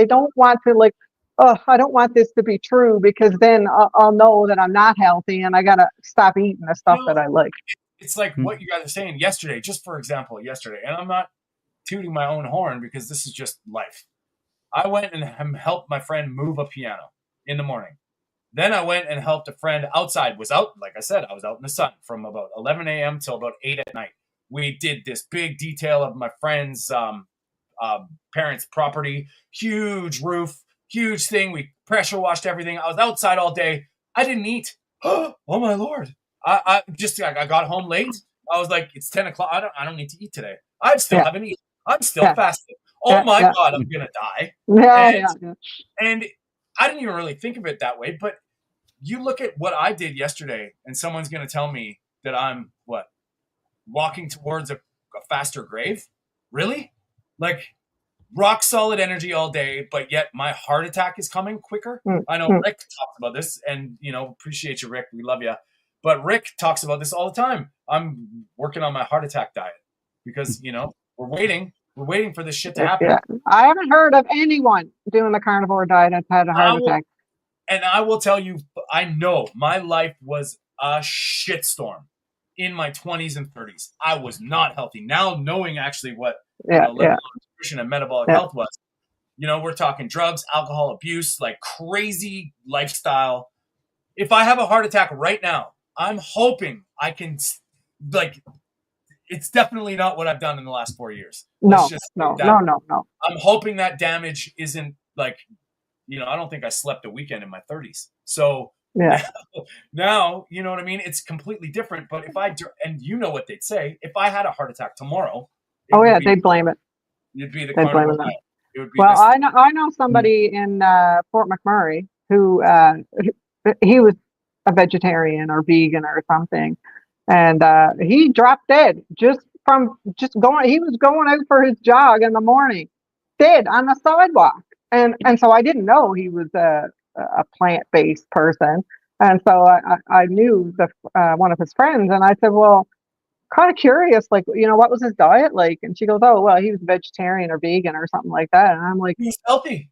don't want to like, oh, I don't want this to be true because then I'll know that I'm not healthy and I got to stop eating the stuff that I like. It's like what you guys are saying yesterday, just for example, yesterday, and I'm not tooting my own horn because this is just life. I went and helped my friend move a piano in the morning. Then I went and helped a friend outside, like I said, I was out in the sun from about 11 a.m. till about 8 at night. We did this big detail of my friend's parents' property, huge roof, huge thing. We pressure washed everything. I was outside all day. I didn't eat. Oh my Lord. I got home late. I was like, it's 10 o'clock. I don't need to eat today. I still haven't eaten. I'm still fasting. Oh my God, I'm going to die. And I didn't even really think of it that way. But you look at what I did yesterday and someone's going to tell me that I'm walking towards a faster grave. Really? Like rock solid energy all day, but yet my heart attack is coming quicker. I know Rick talks about this and, appreciate you, Rick. We love you. But Rick talks about this all the time. I'm working on my heart attack diet because, we're waiting for this shit to happen. I haven't heard of anyone doing the carnivore diet that's had a heart attack. And I will tell you, I know my life was a shitstorm in my 20s and 30s. I was not healthy. Now knowing actually what nutrition and metabolic health was, we're talking drugs, alcohol abuse, like crazy lifestyle. If I have a heart attack right now, I'm hoping I can like it's definitely not what I've done in the last 4 years. No, Just no, that. no. I'm hoping that damage isn't like, I don't think I slept a weekend in my 30s. So Yeah. now, you know what I mean? It's completely different. But and you know what they'd say, if I had a heart attack tomorrow, Oh yeah, they blame it. It'd be the They blame carnivore it. diet. It would be Well, this. I know somebody in Fort McMurray who he was a vegetarian or vegan or something, and he dropped dead just going. He was going out for his jog in the morning, dead on the sidewalk, and so I didn't know he was a plant based person, and so I knew one of his friends, and I said, well, kind of curious, like, what was his diet like? And she goes, oh, well, he was vegetarian or vegan or something like that. And I'm like, He's healthy.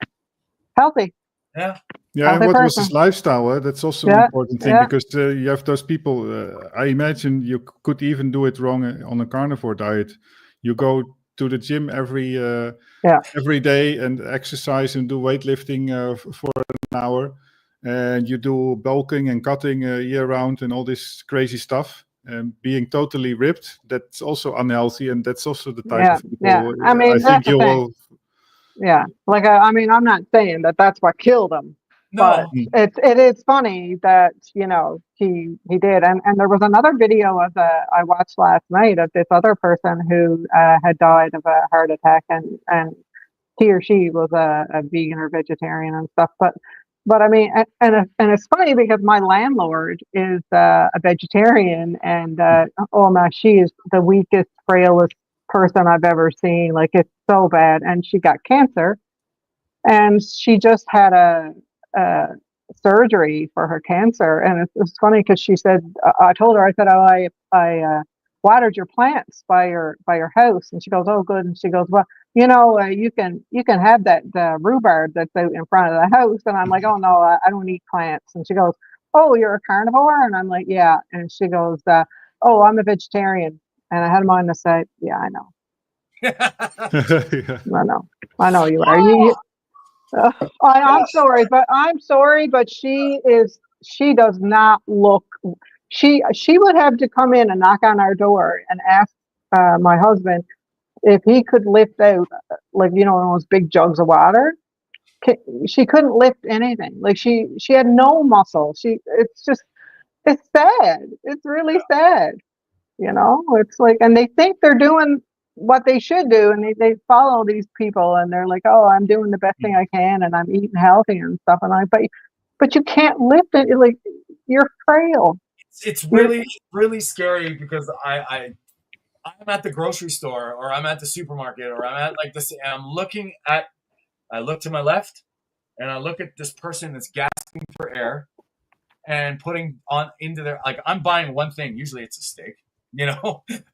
Healthy. Yeah. Yeah, and Healthy what was person. his lifestyle? That's also an Yeah, important thing, yeah. because you have those people. I imagine you could even do it wrong on a carnivore diet. You go to the gym every day and exercise and do weightlifting for an hour, and you do bulking and cutting year round and all this crazy stuff. And being totally ripped, that's also unhealthy, and that's also the type Yeah, of people yeah. I I mean, think that's the you thing. will. Yeah, like I mean, I'm not saying that that's what killed him, but No. it is funny that he did. And there was another video I watched last night of this other person who had died of a heart attack, and he or she was a vegan or vegetarian and stuff. But I mean, and it's funny because my landlord is a vegetarian, and oh my, she is the weakest, frailest person I've ever seen. Like, it's so bad, and she got cancer, and she just had a surgery for her cancer. And it's funny because she said, I told her, I said, oh, I watered your plants by your house, and she goes, oh, good. And she goes, well, you can have that rhubarb that's out in front of the house. And I'm like, oh no, I don't eat plants. And she goes, oh, you're a carnivore? And I'm like, yeah. And she goes, oh, I'm a vegetarian. And I had mine to say, yeah, I know. Yeah. I know you are. I'm sorry, but she does not look. She would have to come in and knock on our door and ask my husband if he could lift out, like, those big jugs of water. She couldn't lift anything. Like, she had no muscle. It's sad. It's really sad. It's like, and they think they're doing what they should do, and they follow these people, and they're like, oh, I'm doing the best thing I can, and I'm eating healthy and stuff. And but you can't lift it. Like, you're frail. It's really scary because I'm at the grocery store, or I'm at the supermarket, or I'm at like this, and I look to my left, and I look at this person that's gasping for air and putting on into their, like, I'm buying one thing. Usually it's a steak,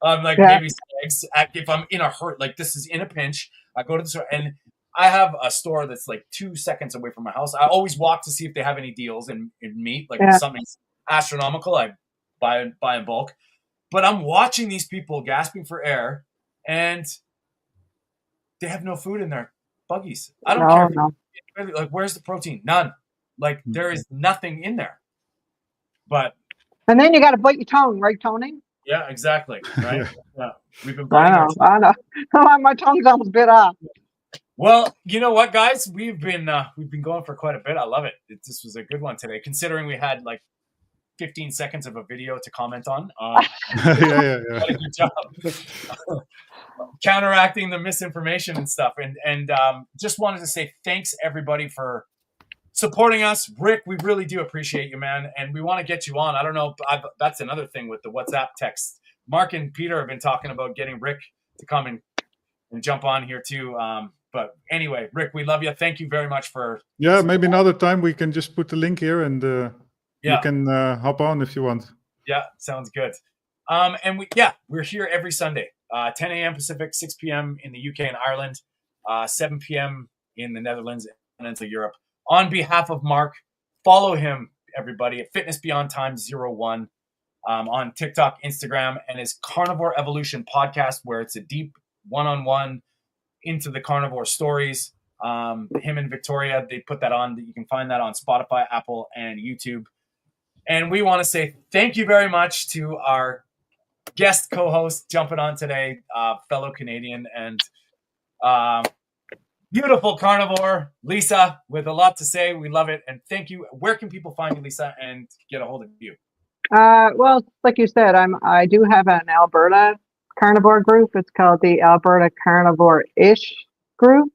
I'm like, maybe some eggs. If I'm in a hurt, like this is in a pinch, I go to the store, and I have a store that's like 2 seconds away from my house. I always walk to see if they have any deals in meat, like if something's astronomical, I buy in bulk. But I'm watching these people gasping for air, and they have no food in their buggies. I don't care. No. Like, where's the protein? None. Like, there is nothing in there. But and then you got to bite your tongue, right, Tony? Yeah, exactly. Right. Yeah, we've been biting our tongue. I know. My tongue's almost bit off. Well, you know what, guys? We've been going for quite a bit. I love it. This was a good one today, considering we had like 15 seconds of a video to comment on. Yeah. Good job counteracting the misinformation and stuff. And just wanted to say thanks, everybody, for supporting us. Rick, we really do appreciate you, man. And we want to get you on. I don't know. That's another thing with the WhatsApp text. Mark and Peter have been talking about getting Rick to come and jump on here too. But anyway, Rick, we love you. Thank you very much for. Yeah, maybe another time we can just put the link here, and you can hop on if you want. Yeah, sounds good. And we're here every Sunday, 10 a.m. Pacific, 6 p.m. in the UK and Ireland, 7 p.m. in the Netherlands and into Europe. On behalf of Mark, follow him, everybody, at Fitness Beyond Time 01 on TikTok, Instagram, and his Carnivore Evolution podcast, where it's a deep one-on-one into the carnivore stories. Him and Victoria, they put that on. You can find that on Spotify, Apple, and YouTube. And we want to say thank you very much to our guest co-host jumping on today, fellow Canadian and beautiful carnivore, Lisa, with a lot to say. We love it. And thank you. Where can people find you, Lisa, and get a hold of you? Well, like you said, I do have an Alberta carnivore group. It's called the Alberta Carnivore-ish group.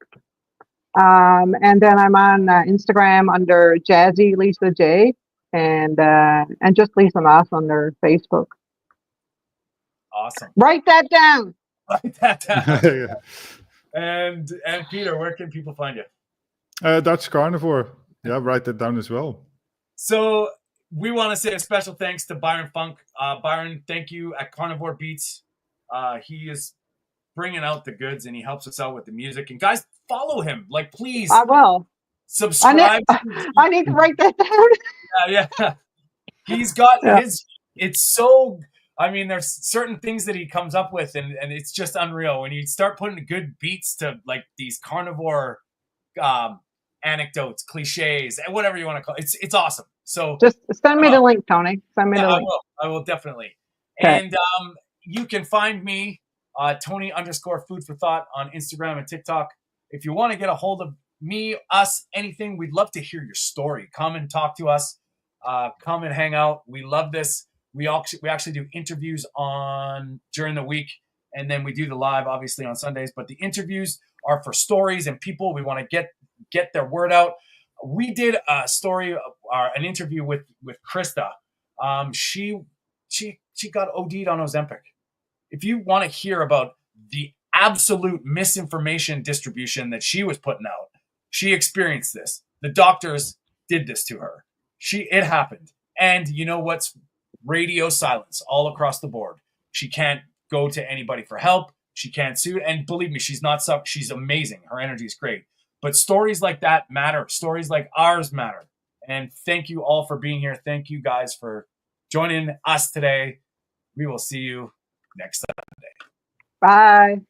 And then I'm on Instagram under Jazzy Lisa J, and just Lisa Moss under Facebook. Awesome. Write that down. Write that down. Yeah. And Peter, where can people find you? That's Carnivore. Yeah, write that down as well. So we want to say a special thanks to Byron Funk. Byron, thank you at Carnivore Beats. He is bringing out the goods, and he helps us out with the music. And guys, follow him. Like, please. I will. Subscribe. I need to write that down. Yeah. He's got his. It's so. I mean, there's certain things that he comes up with, and it's just unreal. When you start putting good beats to like these carnivore anecdotes, cliches, and whatever you want to call it, it's awesome. So just send me the link, Tony. Send me the link. I will definitely. Okay. And you can find me, Tony_food for thought on Instagram and TikTok. If you want to get a hold of me, us, anything, we'd love to hear your story. Come and talk to us. Come and hang out. We love this. We actually do interviews during the week, and then we do the live, obviously, on Sundays. But the interviews are for stories and people. We want to get their word out. We did a story, an interview with Krista. She got OD'd on Ozempic. If you want to hear about the absolute misinformation distribution that she was putting out, she experienced this. The doctors did this to her. It happened. And you know what's radio silence all across the board. She can't go to anybody for help. She can't sue. And believe me, she's amazing. Her energy is great. But stories like that matter. Stories like ours matter. And thank you all for being here. Thank you guys for joining us today. We will see you next Sunday. Bye.